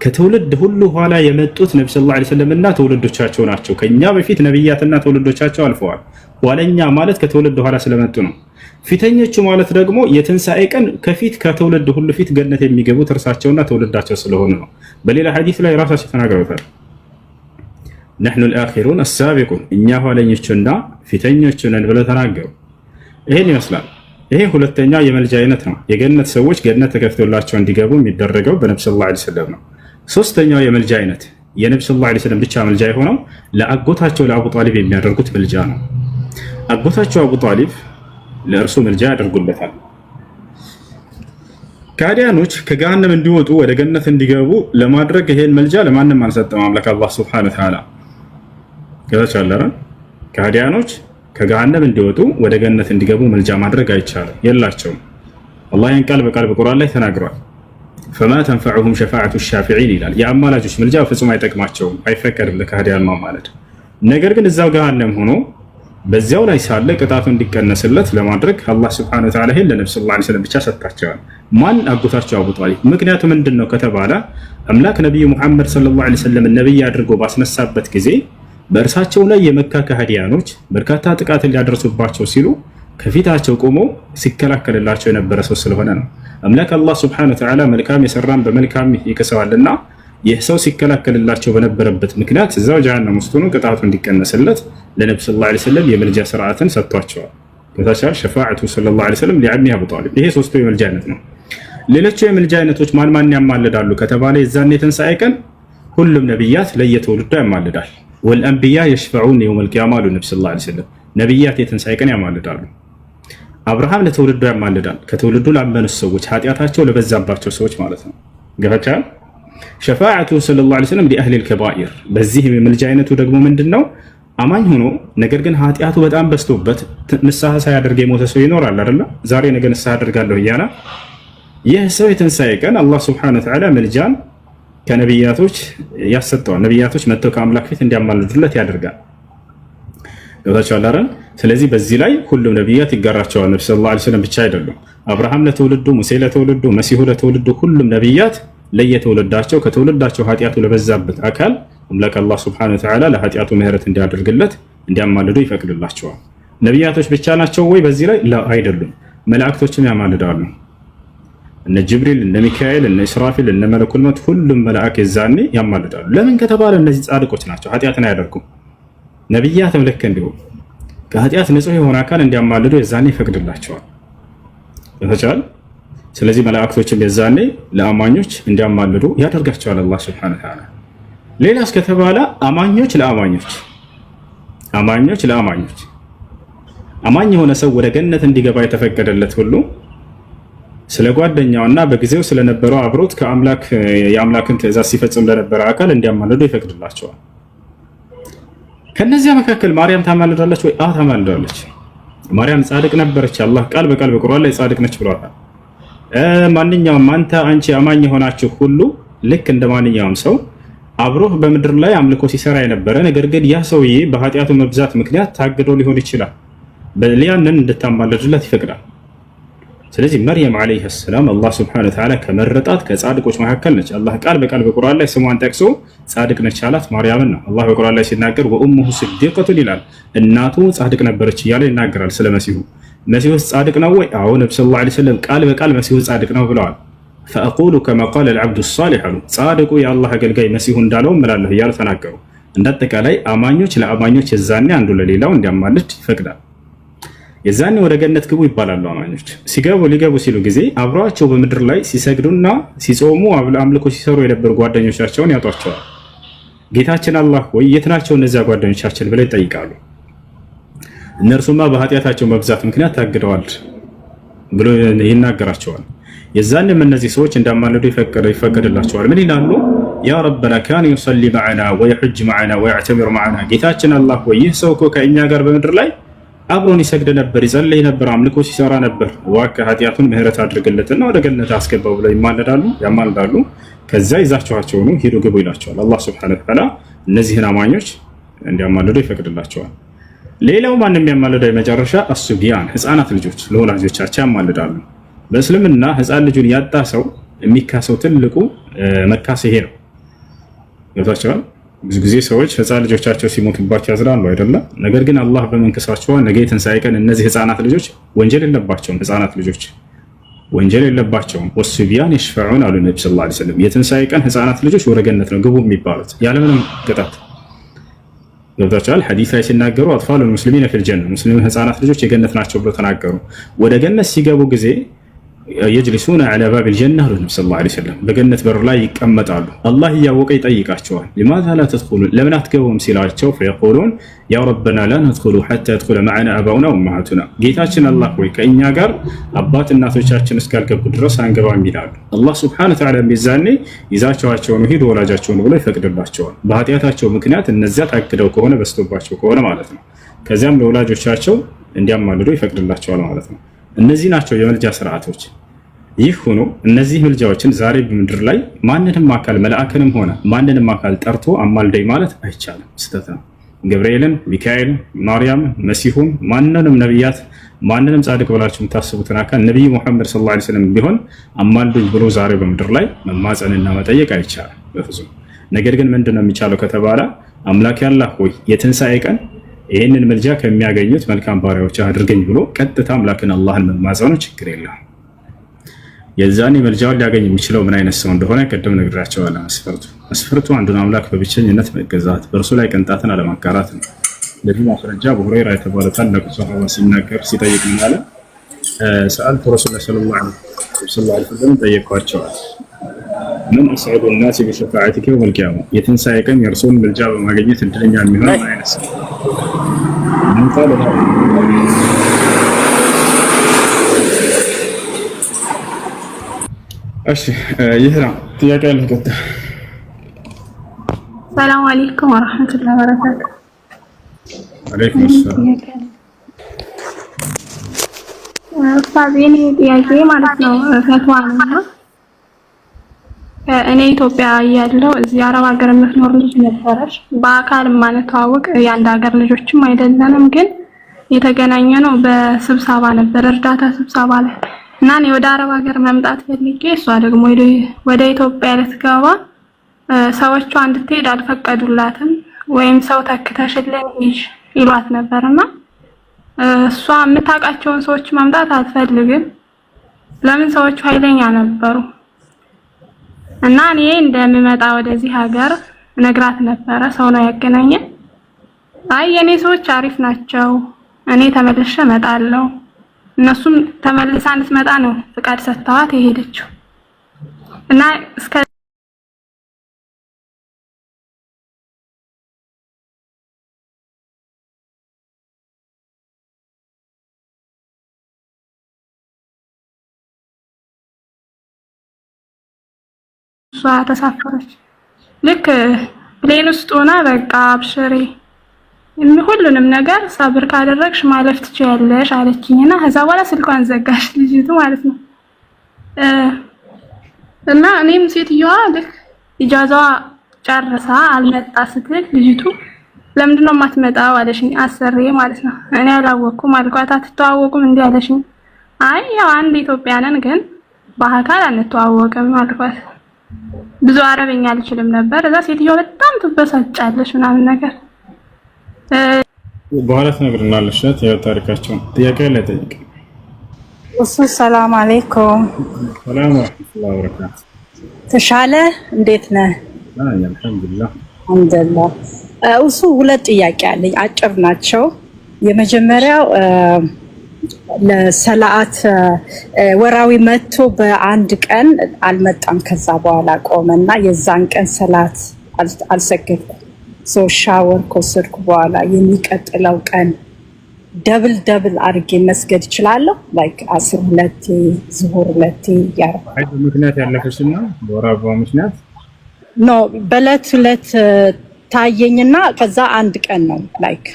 ከትውልድ ሁሉ ኋላ የመጡት ነብዩ ሰለላሁ ዐለይሂ ወሰለምና ትውልዶቻቸው ናቸው። ከኛ በፊት ነብያትና ትውልዶቻቸው አልፈዋል። ኋለኛ ማለት ከትውልድ ኋላ ስለመጡ ነው። ፊተኞቹ ማለት ደግሞ የትንሣኤ ቀን ከፊት ከትውልድ ሁሉ ፊት ገነት የሚገቡት እርሳቸውና ትውልዳቸው ስለሆኑ ነው። በሌላ ሐዲስ ላይ ራሳቸው ተናግረውታል። ነሕኑ አልአኺሩን አሳቢቁን እኛ ኋለኞቹና ፊተኞቹ ነን ብለው ተናገሩ። ይሄን ይመስላል። ይሄ ሁለተኛ የመልጃ አይነት ነው። የገነት ሰዎች ገነት ተከፍቶላቸው እንዲገቡ የሚደረገው በነብዩ ሰለላሁ ዐለይሂ ወሰለም ነው። ሶስተኛው የመልጃ አይነት የነብዩ ሰለላሁ ዐለይሂ ወሰለም ብቻ መልጃ የሆነው ለአጎታቸው ለአቡ ጣሊብ የሚያደርጉት መልጃ ነው። አጎታቸው አቡ ጣሊብ ለእርሱ መልጃ ያደርጉለታል። ከሃዲያኖች ከገሃነም እንዲወጡ ወደ ገነት እንዲገቡ ለማድረግ ይሄን መልጃ ለማንም አልሰጠም አምላክ አላህ ሱብሓነሁ ወተዓላ። ገዛቻለረ ከሃዲያኖች ከገሃነም እንዲወጡ ወደ ገነት እንዲገቡ መልጃ ማድረግ አይቻልም፣ የላቸውም። አላህ ይህን ቃል በቃል በቁርአን ላይ ተናግሯል። ፈማ ተንፈዑሁም ሸፋዓቱ ሻፊዒን ይላል። የአማላጆች መልጃ ፍጹም አይጠቅማቸውም፣ አይፈቀድም ለከሃዲያን ማለት። ነገር ግን እዛው ገሃነም ሆኖ በዚያው ላይ ሳለ ቅጣቱ እንዲቀነስለት ለማድረግ አላህ ሱብሓነሁ ወተዓላ ይህን ለነብዩ ሰለላሁ ዐለይሂ ወሰለም ብቻ ሰጥቷቸዋል። ማን? አጎታቸው አቡ ጣሊብ። ምክንያቱ ምንድን ነው ከተባለ አምላክ ነቢዩ ሙሐመድ ሰለላሁ ዐለይሂ ወሰለም ነብይ አድርጎ ባስነሳበት ጊዜ በእርሳቸው ላይ የመካ ከሃዲያኖች በርካታ ጥቃትን ሊያደርሱባቸው ሲሉ ከፊታቸው ቆሞ ሲከላከልላቸው የነበረ ሰው ስለሆነ ነው። አምላክ አላህ ሱብሓነሁ ወተዓላ መልካም የሰራን በመልካም ይከሰዋልና ይህ ሰው ሲከላከልላቸው በነበረበት ምክንያት እዛው ጀሃነም ውስጥ ሆኖ ቅጣቱ እንዲቀነስለት ለነብዩ ሰለላሁ ዐለይሂ ወሰለም የመልጃ ስርዓትን ሰጥቷቸዋል። ከታቻል ሸፋዓቱ ሰለላሁ ዐለይሂ ወሰለም ሊዐሚ አቡ ጣሊብ። ይሄ ሶስቱ የመልጃ አይነት ነው። ሌሎቹ የመልጃ አይነቶች ማን ማን ያማልዳሉ ከተባለ የዛኔ የትንሣኤ ቀን ሁሉም ነብያት ለየትውልዱ ያማልዳል። ወልአንቢያ የሽፈዑን የውመል ቂያማ አሉ ነብዩ ሰለላሁ ዐለይሂ ወሰለም። ነብያት የትንሣኤ ቀን ያማልዳሉ። አብርሃም ለትውልዱ ያማልዳል። ከትውልዱ ላመኑ ሰዎች ኃጢአታቸው ለበዛባቸው ሰዎች ማለት ነው። ገፋቻል ሸፋዓቱ ሰለላሁ ዐለይሂ ወሰለም ሊአህሊል ከባኢር። በዚህ የመልጃ አይነቱ ደግሞ ምንድነው? አማኝ ሆኖ ነገር ግን ኃጢአቱ በጣም በዝቶበት ንስሐ ሳያደርግ የሞተ ሰው ይኖራል አይደል? ዛሬ ነገ ንስሐ አደርጋለሁ እያለ ይህ ሰው የትንሣኤ ቀን አላህ ሱብሓነሁ ወተዓላ መልጃን ከነብያቶች ያሰጠዋል። ነብያቶች መጥተው ከአምላክ ፊት እንዲያማልዱለት ያደርጋል። ገብታችኋል አይደል? ስለዚህ በዚህ ላይ ሁሉም ነብያት ይጋራቸዋል። ነብዩ ሰለላሁ ዐለይሂ ወሰለም ብቻ አይደሉም። አብርሃም ለትውልዱ፣ ሙሴ ለትውልዱ፣ መሲሁ ለትውልዱ፣ ሁሉም ነብያት ለየትውልዳቸው ከትውልዳቸው ኃጢአቱ ለበዛበት አካል አምላክ አላህ ሱብሓነሁ ወተዓላ ለኃጢአቱ ምህረት እንዲያደርግለት እንዲያማልዱ ይፈቅድላቸዋል። ነብያቶች ብቻ ናቸው ወይ በዚህ ላይ? አይደሉም። መላእክቶችም ያማልዳሉ። እነ ጅብሪል፣ እነ ሚካኤል፣ እነ ኢስራፊል፣ እነ መለኩል መውት ሁሉም መላእክ የዛኔ ያማልዳሉ። ለምን ከተባለ እነዚህ ጻድቆች ናቸው፣ ኃጢአትን አያደርጉም። ነብያትም ልክ እንዲሁ ከኃጢአት ንጹህ የሆነ አካል እንዲያማልዱ የዛኔ ይፈቅድላቸዋል። ተቻለ። ስለዚህ መላእክቶችም የዛኔ ለአማኞች እንዲያማልዱ ያደርጋቸዋል አላህ ሱብሓነሁ ወተዓላ። ሌላስ ከተባለ አማኞች ለአማኞች አማኝ የሆነ ሰው ወደ ገነት እንዲገባ የተፈቀደለት ሁሉ ስለ ጓደኛውና በጊዜው ስለነበረው አብሮት የአምላክን ትእዛዝ ሲፈጽም ለነበረ አካል እንዲያማልዱ ይፈቅድላቸዋል። ከነዚያ መካከል ማርያም ታማልዳለች ወይ? አዎ ታማልዳለች። ማርያም ጻድቅ ነበረች። አላህ ቃል በቃል በቁርአን ላይ ጻድቅ ነች ብሏታል። ማንኛውም አንቺ አማኝ የሆናችሁ ሁሉ ልክ እንደ ማንኛውም ሰው አብሮህ በምድር ላይ አምልኮ ሲሰራ የነበረ ነገር ግን ያ ሰውዬ በኃጢአቱ መብዛት ምክንያት ታግዶ ሊሆን ይችላል፣ ያንን እንድታማልድለት ይፈቅዳል። ስለዚህ መርየም ዓለይሃ ሰላም አላህ ሱብሓነሁ ወተዓላ ከመረጣት ከጻድቆች መካከል ነች። አላህ ቃል በቃል በቁርአን ላይ ስሟን ጠቅሶ ጻድቅ ነች አላት ማርያምን ነው። አላህ በቁርአን ላይ ሲናገር ወኡሙሁ ሲዲቀቱን ይላል፣ እናቱ ጻድቅ ነበረች እያለ ይናገራል ስለ መሲሁ። መሲሁ ጻድቅ ነው ወይ? አዎ ነብዩ ሰለላሁ ዐለይሂ ወሰለም ቃል በቃል መሲሁ ጻድቅ ነው ብለዋል። ፈአቁሉ ከማ ቃለ አልዓብዱ ሷሊህ አሉ፣ ጻድቁ የአላህ አገልጋይ መሲሁ እንዳለው እምላለሁ እያሉ ተናገሩ። እንዳጠቃላይ አማኞች ለአማኞች የዛኔ አንዱ ለሌላው እንዲያማልድ ይፈቅዳል። የዛኔ ወደ ገነት ግቡ ይባላሉ። አማኞች ሊገቡ ሲሉ ጊዜ አብረዋቸው በምድር ላይ ሲሰግዱና ሲጾሙ አምልኮ ሲሰሩ የነበሩ ጓደኞቻቸውን ያጧቸዋል። ጌታችን አላህ ወይ የት ናቸው እነዚያ ጓደኞቻችን ብለው ይጠይቃሉ። እነርሱማ በኃጢአታቸው መብዛት ምክንያት ታግደዋል ብሎ ይናገራቸዋል። የዛኔም እነዚህ ሰዎች እንዳማልዱ ይፈቀድላቸዋል። ምን ይላሉ? ያ ረበና ካነ ዩሰሊ መዐና ወየሑጅ መዐና ወየዕተሚር መዐና፣ ጌታችን አላህ ወይ ይህ ሰው እኮ ከእኛ ጋር በምድር ላይ አብሮን ይሰግድ ነበር፣ ይጸልይ ነበር፣ አምልኮ ሲሰራ ነበር። እባክህ ኃጢአቱን ምህረት አድርግለትና ወደ ገነት አስገባው ብለው ያማልዳሉ። ከዚያ ይዛቸዋቸው ነው ሂዱ ግቡ ይላቸዋል። አላህ ሱብሓነሁ ወተዓላ እነዚህን አማኞች እንዲያማልዱ ይፈቅድላቸዋል። ሌላው ማንም የሚያማልደው የመጨረሻ አሱቢያን ህፃናት ልጆች ለወላጆቻቸው ያማልዳሉ። በእስልምና ህፃን ልጁን ያጣ ሰው የሚካሰው ትልቁ መካስ ይሄ ነው። ገብታችኋል? ብዙ ጊዜ ሰዎች ህፃን ልጆቻቸው ሲሞቱባቸው ያዝናሉ አይደለም? ነገር ግን አላህ በመንከሳቸው ነገ የትንሣኤ ቀን እነዚህ ህፃናት ልጆች ወንጀል የለባቸውም። ህፃናት ልጆች ወንጀል የለባቸውም። ወሱቢያን ይሽፈዑን አሉ ነብዩ ሰለላሁ ዐለይሂ ወሰለም። የትንሣኤ ቀን ህፃናት ልጆች ወደ ገነት ነው ግቡ የሚባሉት ያለምንም ቅጣት። ገብታችኋል? ሐዲስ ላይ ሲናገሩ አጥፋሉል ሙስሊሚነ ፊል ጀነ፣ ሙስሊም ህፃናት ልጆች የገነት ናቸው ብለው ተናገሩ። ወደ ገነት ሲገቡ ጊዜ የጅሊሱነ ዐላ ባቢል ጀነ አሉ ነብዩ ሰለላሁ ዐለይሂ ወሰለም፣ በገነት በር ላይ ይቀመጣሉ። አላህ እያወቀ ይጠይቃቸዋል። ሊማዛ ላ ተድኹሉን፣ ለምን አትገቡም ሲላቸው ፈየቁሉን ያ ረበና ላ ነድኹሉ ሐታ የድኹለ መዐና አባኡና ወኡመሃቱና፣ ጌታችን አላህ ሆይ ከእኛ ጋር አባት እናቶቻችን እስካልገቡ ድረስ አንገባም ይላሉ። አላህ ሱብሓነሁ ወተዓላ ሚዛኔ ይዛቸዋቸው ነው ሂዱ ወላጃቸውን ብሎ ይፈቅድላቸዋል። በኃጢአታቸው ምክንያት እነዚያ ታግደው ከሆነ በስቶባቸው ከሆነ ማለት ነው። ከዚያም ለወላጆቻቸው እንዲያማልዱ ይፈቅድላቸዋል ማለት ነው። እነዚህ ናቸው የመልጃ ስርዓቶች። ይህ ሆኖ እነዚህ ምልጃዎችን ዛሬ በምድር ላይ ማንንም አካል መልአክንም ሆነ ማንንም አካል ጠርቶ አማልደኝ ማለት አይቻልም፣ ስህተት ነው። ገብርኤልን፣ ሚካኤልን፣ ማርያምን፣ መሲሁን፣ ማንንም ነቢያት፣ ማንንም ጻድቅ ብላችሁ የምታስቡትን አካል ነቢይ ሙሐመድ ሰለላሁ ዐለይሂ ወሰለም ቢሆን አማልዱኝ ብሎ ዛሬ በምድር ላይ መማፀንና መጠየቅ አይቻልም በፍጹም። ነገር ግን ምንድነው የሚቻለው ከተባለ አምላክ ያላህ ሆይ የትንሣኤ ቀን ይህንን ምልጃ ከሚያገኙት መልካም ባሪያዎች አድርገኝ ብሎ ቀጥታ አምላክን አላህን መማጸኑ ችግር የለም። የዛኔ መልጃውን ሊያገኝ የሚችለው ምን አይነት ሰው እንደሆነ ቀደም ነግራቸዋለሁ። መስፈርቱ አንዱን አምላክ በብቸኝነት መገዛት፣ በእርሱ ላይ ቅንጣትን አለማጋራት ነው። ለዚህ ማስረጃ አቡ ሁረይራ የተባለ ታላቁ ሰሃባ ሲናገር ሲጠይቅ ምን አለ? ሰአልቱ ረሱላህ ሰለላሁ ዐለይሂ ወሰለም ጠየቅኳቸዋል። ምን አስዐዱ ናሲ ቢሸፋዓቲከ የውመል ቂያማ፣ የትንሣኤ ቀን የእርሱን ምልጃ በማግኘት እድለኛ የሚሆን ምን አይነት ሰው? ምን ቃለ እሺ ይህ ነው ጥያቄ ያለው። ቀጥታ ሰላም አለይኩም ወራህመቱላሂ ወበረካቱ። አለይኩም ሰላም። የኔ ጥያቄ ማለት ነው ፈትዋ ነው። እኔ ኢትዮጵያ እያለሁ እዚህ አረብ ሀገር የምትኖር ልጅ ነበረች። በአካል ማንተዋወቅ የአንድ ሀገር ልጆችም አይደለንም፣ ግን የተገናኘ ነው በስብሰባ ነበር፣ እርዳታ ስብሰባ ላይ እና እኔ ወደ አረብ ሀገር መምጣት ፈልጌ እሷ ደግሞ ወደ ኢትዮጵያ ልትገባ ሰዎቿ እንድትሄድ አልፈቀዱላትም። ወይም ሰው ተክተሽልን ሂጅ ይሏት ነበርና እሷ የምታውቃቸውን ሰዎች ማምጣት አትፈልግም። ለምን ሰዎቹ ኃይለኛ ነበሩ እና እኔ እንደምመጣ ወደዚህ ሀገር ነግራት ነበረ። ሰው ነው ያገናኘን። አይ የኔ ሰዎች አሪፍ ናቸው፣ እኔ ተመልሼ እመጣለሁ። እነሱም ተመልሳ እንድትመጣ ነው ፍቃድ ሰጥተዋት የሄደችው እና እስከ እሷ ተሳፈረች። ልክ ፕሌን ውስጥ ሆና በቃ አብሽሬ ሁሉንም ነገር ሰብር ካደረግሽ ማለፍ ትችያለሽ አለችኝና ከዛ በኋላ ስልኳን ዘጋሽ ልጅቱ ማለት ነው። እና እኔም ሴትዮዋ ልክ ኢጃዛዋ ጨርሳ አልመጣ ስትል ልጅቱ ለምንድን ነው የማትመጣው አለሽኝ። አሰሬ ማለት ነው። እኔ አላወቅኩም አልኳት። አትተዋወቁም እንዴ አለሽኝ። አይ ያው አንድ ኢትዮጵያ ነን ግን በአካል አንተዋወቅም አልኳት። ብዙ አረበኛ አልችልም ነበር። እዛ ሴትዮዋ በጣም ትበሳጫለሽ ምናምን ነገር በኋላ ትነግርናለሽ። ታሪካቸውን ጥያቄ ላይ ጠይቅ። ሰላም አለይኩም። ሰላም ወራህመቱላሂ ወበረካቱ። ተሻለ እንዴት ነህ? አልሐምዱሊላህ አልሐምዱሊላህ። ሁለት ጥያቄ አለኝ፣ አጭር ናቸው። የመጀመሪያው ለሰላት ወራዊ መጥቶ በአንድ ቀን አልመጣም። ከዛ በኋላ ቆመና የዛን ቀን ሰላት አልሰገድኩም። ሻወር ከወሰድኩ በኋላ የሚቀጥለው ቀን ደብል አድርጌ መስገድ እችላለሁ? ላይክ 12 ዙሁር 2 ያረኩ። አይ ምክንያት ያለፈሽና በወር አበባ ምክንያት ኖ በለት ሁለት ታየኝና ከዛ አንድ ቀን ነው ላይክ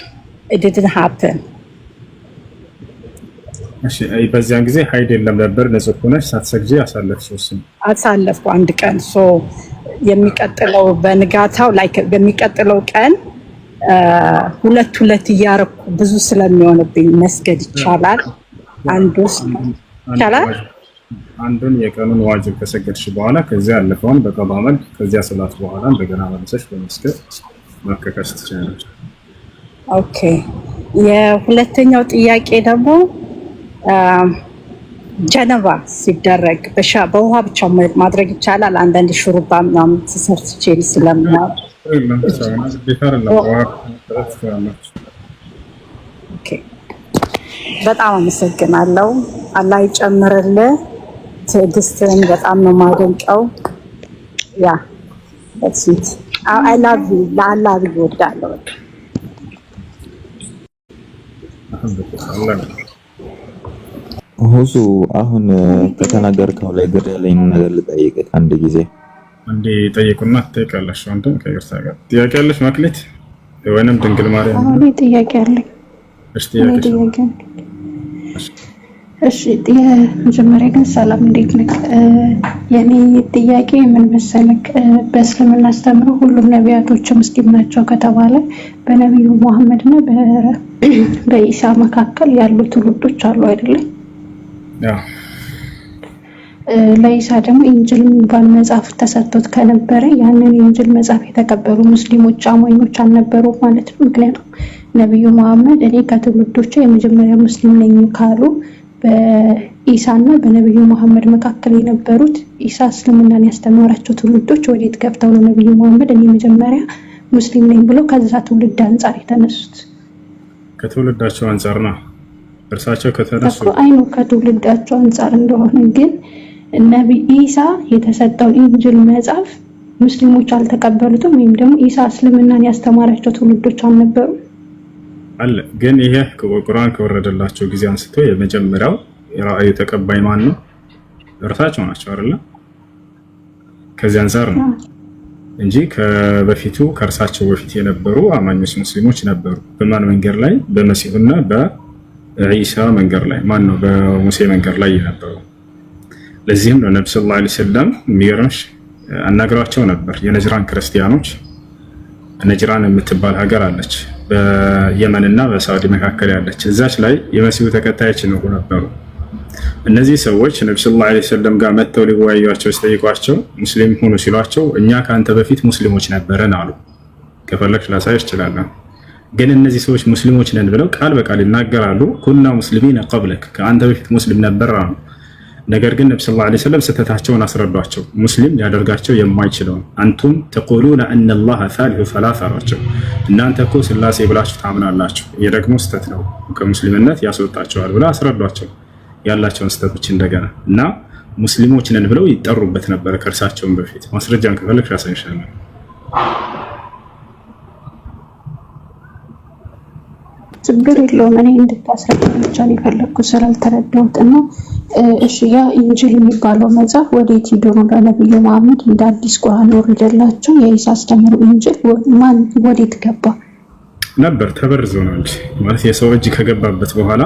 it didn't happen። እሺ በዚያን ጊዜ ሀይድ የለም ነበር። ንጹህ ሆነሽ ሳትሰግጂ አሳለፍኩ አንድ ቀን። የሚቀጥለው በንጋታው ላይክ በሚቀጥለው ቀን ሁለት እያረኩ ብዙ ስለሚሆንብኝ መስገድ ይቻላል? ይቻላል። አንዱን የቀኑን ዋጅብ ከሰገድሽ በኋላ ከዚያ ያለፈውን በቀዷ መልክ ከዚያ ሰላት በኋላ እንደገና መልሰሽ በመስገድ ማከካሽ ትችላለሽ። ኦኬ። የሁለተኛው ጥያቄ ደግሞ ጀነባ ሲደረግ በውሃ ብቻ ማድረግ ይቻላል? አንዳንድ ሹሩባ ምናምን ተሰርቼ ስለምናል በጣም አመሰግናለሁ። አላህ ይጨምርልህ። ትዕግስትን በጣም ነው የማደንቀው። ያ ለሲት አይ ላቭ ዩ ለአላህ ብዬ እወዳለሁ። ሁሱ አሁን ከተናገርከው ላይ ግር ያለኝ ነገር ልጠይቅህ አንድ ጊዜ። አንዴ ጠይቁና ትጠይቃለሽ። አንተም ከይርሳ ጋር ጥያቄ ያለሽ ማክሌት ወይንም ድንግል ማርያም? አሁን ጥያቄ አለኝ። እሺ የመጀመሪያ ግን ሰላም እንዴት ነህ? የኔ ጥያቄ ምን መሰለክ፣ በእስልምና አስተምሮ ሁሉም ነቢያቶች ሙስሊም ናቸው ከተባለ በነቢዩ መሐመድ እና በኢሳ መካከል ያሉ ትውልዶች አሉ አይደለም? ለኢሳ ደግሞ ኢንጅል የሚባል መጽሐፍ ተሰጥቶት ከነበረ ያንን ኢንጅል መጽሐፍ የተቀበሉ ሙስሊሞች አማኞች አልነበሩ ማለት ነው። ምክንያቱም ነቢዩ መሐመድ እኔ ከትውልዶቼ የመጀመሪያ ሙስሊም ነኝ ካሉ በኢሳና በነቢዩ መሐመድ መካከል የነበሩት ኢሳ እስልምናን ያስተማራቸው ትውልዶች ወዴት ገብተው ነው ነቢዩ መሐመድ እኔ መጀመሪያ ሙስሊም ነኝ ብሎ ከዛ ትውልድ አንጻር የተነሱት? ከትውልዳቸው አንጻር ነው እርሳቸው ከተነሱ አይኑ ከትውልዳቸው አንጻር እንደሆነ ግን ነቢይ ኢሳ የተሰጠው ኢንጅል መጽሐፍ ሙስሊሞች አልተቀበሉትም፣ ወይም ደግሞ ኢሳ እስልምናን ያስተማራቸው ትውልዶች አልነበሩ አለ። ግን ይሄ ቁርአን ከወረደላቸው ጊዜ አንስቶ የመጀመሪያው የራእዩ ተቀባይ ማን ነው? እርሳቸው ናቸው አይደል? ከዚህ አንፃር ነው እንጂ ከበፊቱ ከእርሳቸው በፊት የነበሩ አማኞች ሙስሊሞች ነበሩ። በማን መንገድ ላይ? በመሲሁና በኢሳ መንገድ ላይ። ማን ነው? በሙሴ መንገድ ላይ የነበሩ። ለዚህም ነው ነብዩ ሰለላሁ ዐለይሂ ወሰለም የሚገርምሽ አናግሯቸው ነበር። የነጅራን ክርስቲያኖች፣ ነጅራን የምትባል ሀገር አለች በየመንና በሳዑዲ መካከል ያለች። እዛች ላይ የመሲሁ ተከታዮች ነው ነበሩ። እነዚህ ሰዎች ነብዩ ሰለላሁ ዐለይሂ ወሰለም ጋር መጥተው ሊወያዩቸው ሲጠይቋቸው ሙስሊም ሆኑ ሲሏቸው እኛ ከአንተ በፊት ሙስሊሞች ነበረን አሉ። ከፈለግሽ ላሳይሽ እችላለሁ። ግን እነዚህ ሰዎች ሙስሊሞች ነን ብለው ቃል በቃል ይናገራሉ። ኩና ሙስሊሚን ቀብለክ ከአንተ በፊት ሙስሊም ነበር አሉ። ነገር ግን ነብዩ ሰለላሁ ዐለይሂ ወሰለም ስህተታቸውን አስረዷቸው። ሙስሊም ሊያደርጋቸው የማይችለውን አንቱም ተቁሉነ አነላህ ሳሊሱ ሰላሳ አሏቸው። እናንተ እኮ ስላሴ ብላችሁ ታምናላችሁ፣ ይህ ደግሞ ስህተት ነው፣ ከሙስሊምነት ያስወጣቸዋል ብለው አስረዷቸው ያላቸውን ስህተቶች እንደገና እና ሙስሊሞች ነን ብለው ይጠሩበት ነበር ከእርሳቸውን በፊት። ማስረጃን ከፈለግሽ አሳይሻለሁ። ችግር የለውም። እኔ እንድታስረዳኝ ብቻ ነው የፈለግኩት ስላልተረዳሁት እና እሺ፣ ያ ኢንጂል የሚባለው መጽሐፍ ወዴት ሄዶ ነው ለነብዩ መሐመድ እንደ አዲስ ቁርአን ወርደላቸው? የኢሳ አስተምሮ ኢንጂል ማን ወዴት ገባ ነበር? ተበርዞ ነው እንጂ ማለት የሰው እጅ ከገባበት በኋላ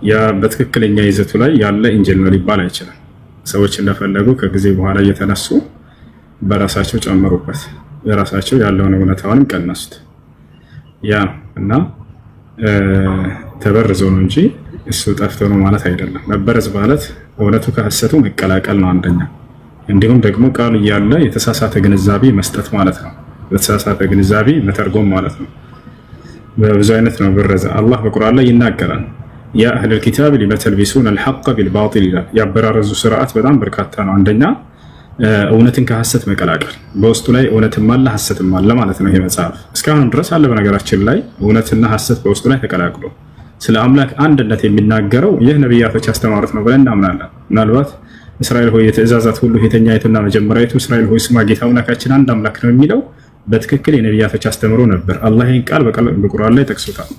ያ በትክክለኛ ይዘቱ ላይ ያለ ኢንጂል ነው ሊባል አይችልም። ሰዎች እንደፈለጉ ከጊዜ በኋላ እየተነሱ በራሳቸው ጨመሩበት፣ የራሳቸው ያለውን እውነታውንም ቀነሱት። ያ እና ተበርዞ ነው እንጂ እሱ ጠፍቶ ነው ማለት አይደለም። መበረዝ ማለት እውነቱ ከሐሰቱ መቀላቀል ነው አንደኛ። እንዲሁም ደግሞ ቃሉ እያለ የተሳሳተ ግንዛቤ መስጠት ማለት ነው። የተሳሳተ ግንዛቤ መተርጎም ማለት ነው። በብዙ አይነት ነው ብረዛ። አላህ በቁርአን ላይ ይናገራል። ያ አህለል ኪታብ ሊመ ተልቢሱነ አልሐቀ ቢልባጢል ይላል። ያበራረዙ ስርዓት በጣም በርካታ ነው። አንደኛ እውነትን ከሐሰት መቀላቀል፣ በውስጡ ላይ እውነትም አለ ሐሰትም አለ ማለት ነው። ይሄ መጽሐፍ እስካሁን ድረስ አለ። በነገራችን ላይ እውነትና ሐሰት በውስጡ ላይ ተቀላቅሎ ስለ አምላክ አንድነት የሚናገረው ይህ ነቢያቶች ያስተማሩት ነው ብለን እናምናለን። ምናልባት እስራኤል ሆይ የትእዛዛት ሁሉ ፊተኛይቱና መጀመሪያይቱ እስራኤል ሆይ ስማ ጌታ አምላካችን አንድ አምላክ ነው የሚለው በትክክል የነቢያቶች አስተምሮ ነበር። አላህ ይህን ቃል በቁርአን ላይ ጠቅሶታል።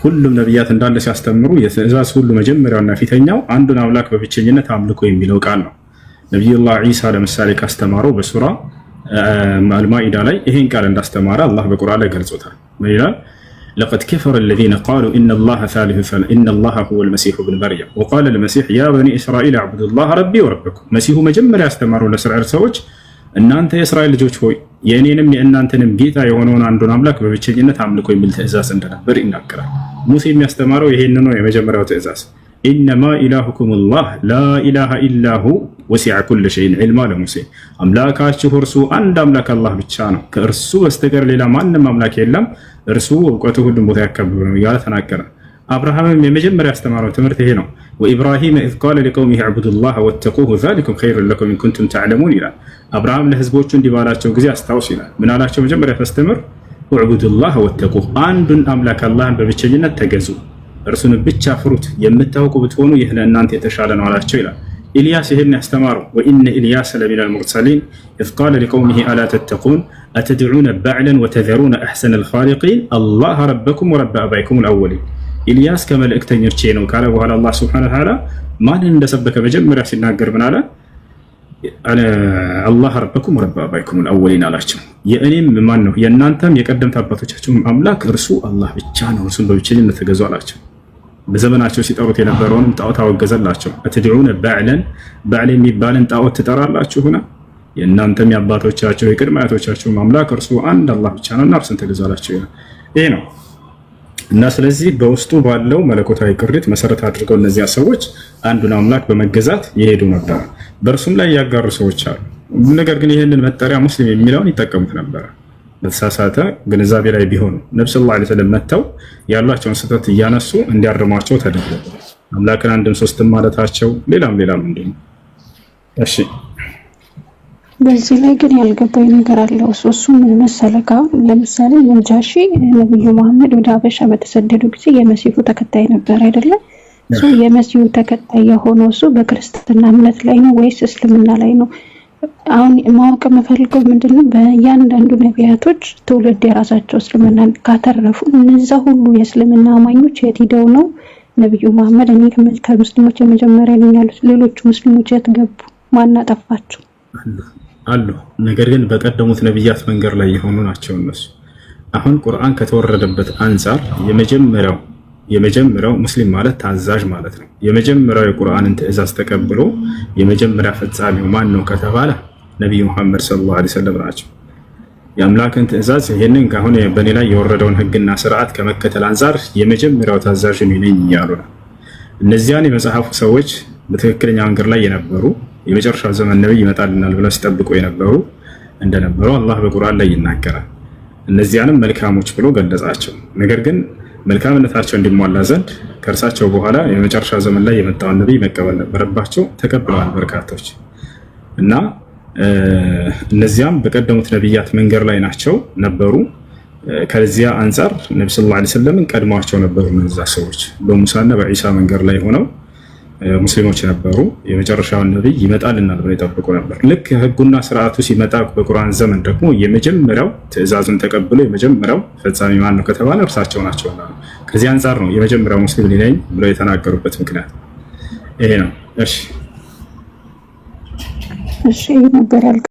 ሁሉም ነቢያት እንዳለ ሲያስተምሩ የትእዛዝ ሁሉ መጀመሪያውና ፊተኛው አንዱን አምላክ በብቸኝነት አምልኮ የሚለው ቃል ነው። ነቢዩላህ ዒሳ ለምሳሌ ካስተማረው በሱራ አልማኢዳ ላይ ይሄን ቃል እንዳስተማረ አላህ በቁርአን ላይ ገልጾታል። ምን ይላል? ለቀድ ከፈረ አለዚነ ቃሉ ኢነላሀ ሳሊሱ ሰላሳ ኢነላሀ ሁወል መሲሑ ብኑ መርየም ወቃለ ልመሲሕ ያ በኒ እስራኤል አዕቡዱላህ ረቢ ወረበኩም። መሲሑ መጀመሪያ ያስተማረው ለእስራኤል ሰዎች እናንተ የእስራኤል ልጆች ሆይ የእኔንም የእናንተንም ጌታ የሆነውን አንዱን አምላክ በብቸኝነት አምልኮ የሚል ትእዛዝ እንደነበር ይናገራል። ሙሴ የሚያስተማረው ይሄንን ነው። የመጀመሪያው ትእዛዝ ኢነማ ኢላሁኩም ላህ ላኢላሃ ኢላሁ ወሲዐ ኩለ ሸይን ዒልማ ለሙሴ አምላካችሁ እርሱ አንድ አምላክ አላህ ብቻ ነው፣ ከእርሱ በስተቀር ሌላ ማንም አምላክ የለም፣ እርሱ እውቀቱ ሁሉም ቦታ ያከበበ ነው እያለ ተናገረ። አብርሃምም የመጀመሪያ ያስተማረው ትምህርት ይሄ ነው። ወኢብራሂም ኢዝ ቃለ ሊቀውሚሂ ዕቡዱላህ ወተቁሁ ዛሊኩም ኸይሩን ለኩም ኢን ኩንቱም ተዕለሙን ይላል። አብርሃም ለህዝቦቹ እንዲህ ባላቸው ጊዜ አስታውስ ይላል። ምን አላቸው? መጀመሪያ ሲያስተምር ዕቡዱላህ ወተቁሁ አንዱን አምላክ አላህን በብቸኝነት ተገዙ፣ እርሱን ብቻ ፍሩት፣ የምታውቁ ብትሆኑ ይህ ለእናንተ የተሻለ ነው አላቸው ይላል። ኢልያስ ይህን ያስተማረው ወኢነ ኢልያስ ለሚነል ሙርሰሊን ኢዝ ቃለ ሊቀውሚሂ አላ ተተቁን አተድዑነ በዕለን ወተዘሩነ አሕሰነል ኻሊቂን አላህ ረበኩም ወረበ አባይኩም አልአወሊን። ኢልያስ ከመልእክተኞቼ ነው ካለ በኋላ አላህ ሱብሓነሁ ወተዓላ ማንን እንደሰበከ መጀመሪያ ሲናገር ምን አለ? አላህ ረበኩም ወረበ አባይኩም አልአወሊን አላቸው። የእኔም ማን ነው የእናንተም የቀደምት አባቶቻችሁም አምላክ እርሱ አላህ ብቻ ነው፣ እርሱን በብቸኝነት ተገዙ አላቸው። በዘመናቸው ሲጠሩት የነበረውንም ጣዖት አወገዘላቸው። አትድዑነ በዕለን በዕል የሚባልን ጣዖት ትጠራላችሁና የእናንተም የአባቶቻቸው የቅድመ አያቶቻቸው አምላክ እርሱ አንድ አላህ ብቻ ነውና እርሱን ተገዙ አላቸው። ይሄ ነው እና ስለዚህ በውስጡ ባለው መለኮታዊ ቅሪት መሰረት አድርገው እነዚያ ሰዎች አንዱን አምላክ በመገዛት ይሄዱ ነበር። በእርሱም ላይ ያጋሩ ሰዎች አሉ። ነገር ግን ይህንን መጠሪያ ሙስሊም የሚለውን ይጠቀሙት ነበር በተሳሳተ ግንዛቤ ላይ ቢሆኑ። ነብዩ ሰለላሁ ዐለይሂ ወሰለም መጥተው ያሏቸውን ስህተት እያነሱ እንዲያርሟቸው ተደረገ። አምላክን አንድም ሶስትም ማለታቸው ሌላም እንዲሁ። እሺ በዚህ ላይ ግን ያልገባኝ ነገር አለ። እሱ ምን መሰለህ? አሁን ለምሳሌ ነጃሺ ነብዩ መሐመድ ወደ ሀበሻ በተሰደዱ ጊዜ የመሲሁ ተከታይ ነበር አይደለም? የመሲሁ ተከታይ የሆነው እሱ በክርስትና እምነት ላይ ነው ወይስ እስልምና ላይ ነው? አሁን ማወቅ የምፈልገው ምንድነው በእያንዳንዱ ነቢያቶች ትውልድ የራሳቸው እስልምናን ካተረፉ እነዛ ሁሉ የእስልምና አማኞች የት ሄደው ነው ነብዩ መሐመድ እኔ ከሙስሊሞች የመጀመሪያ ነኝ ያሉት? ሌሎቹ ሙስሊሞች የት ገቡ? ማን አጠፋቸው? አሉ። ነገር ግን በቀደሙት ነቢያት መንገድ ላይ የሆኑ ናቸው እነሱ። አሁን ቁርአን ከተወረደበት አንፃር የመጀመሪያው ሙስሊም ማለት ታዛዥ ማለት ነው። የመጀመሪያው የቁርአንን ትእዛዝ ተቀብሎ የመጀመሪያ ፈጻሚው ማን ነው ከተባለ ነብዩ መሐመድ ሰለላሁ ዐለይሂ ወሰለም ናቸው። የአምላክን ትእዛዝ ይሄንን ካሁን በእኔ ላይ የወረደውን ህግና ስርዓት ከመከተል አንፃር የመጀመሪያው ታዛዥ ነኝ እያሉ ነው። እነዚያን የመጽሐፉ ሰዎች በትክክለኛ መንገድ ላይ የነበሩ የመጨረሻው ዘመን ነብይ ይመጣልናል ብለው ሲጠብቁ የነበሩ እንደነበሩ አላህ በቁርአን ላይ ይናገራል። እነዚያንም መልካሞች ብሎ ገለጻቸው። ነገር ግን መልካምነታቸው እንዲሟላ ዘንድ ከእርሳቸው በኋላ የመጨረሻ ዘመን ላይ የመጣውን ነቢይ መቀበል ነበረባቸው። ተቀብለዋል በርካቶች እና እነዚያም በቀደሙት ነቢያት መንገድ ላይ ናቸው ነበሩ። ከዚያ አንጻር ነብዩ ሰለላሁ ዐለይሂ ወሰለም ቀድመዋቸው ነበሩ። እነዛ ሰዎች በሙሳና በኢሳ መንገድ ላይ ሆነው ሙስሊሞች ነበሩ። የመጨረሻውን ነቢይ ይመጣልናል ብለው ይጠብቁ ነበር። ልክ ህጉና ስርዓቱ ሲመጣ በቁርአን ዘመን ደግሞ የመጀመሪያው ትዕዛዙን ተቀብሎ የመጀመሪያው ፈጻሚ ማን ነው ከተባለ እርሳቸው ናቸው። ከዚህ አንጻር ነው የመጀመሪያው ሙስሊም ነኝ ብለው የተናገሩበት ምክንያት ይሄ ነው። እሺ ነበር ያልከው።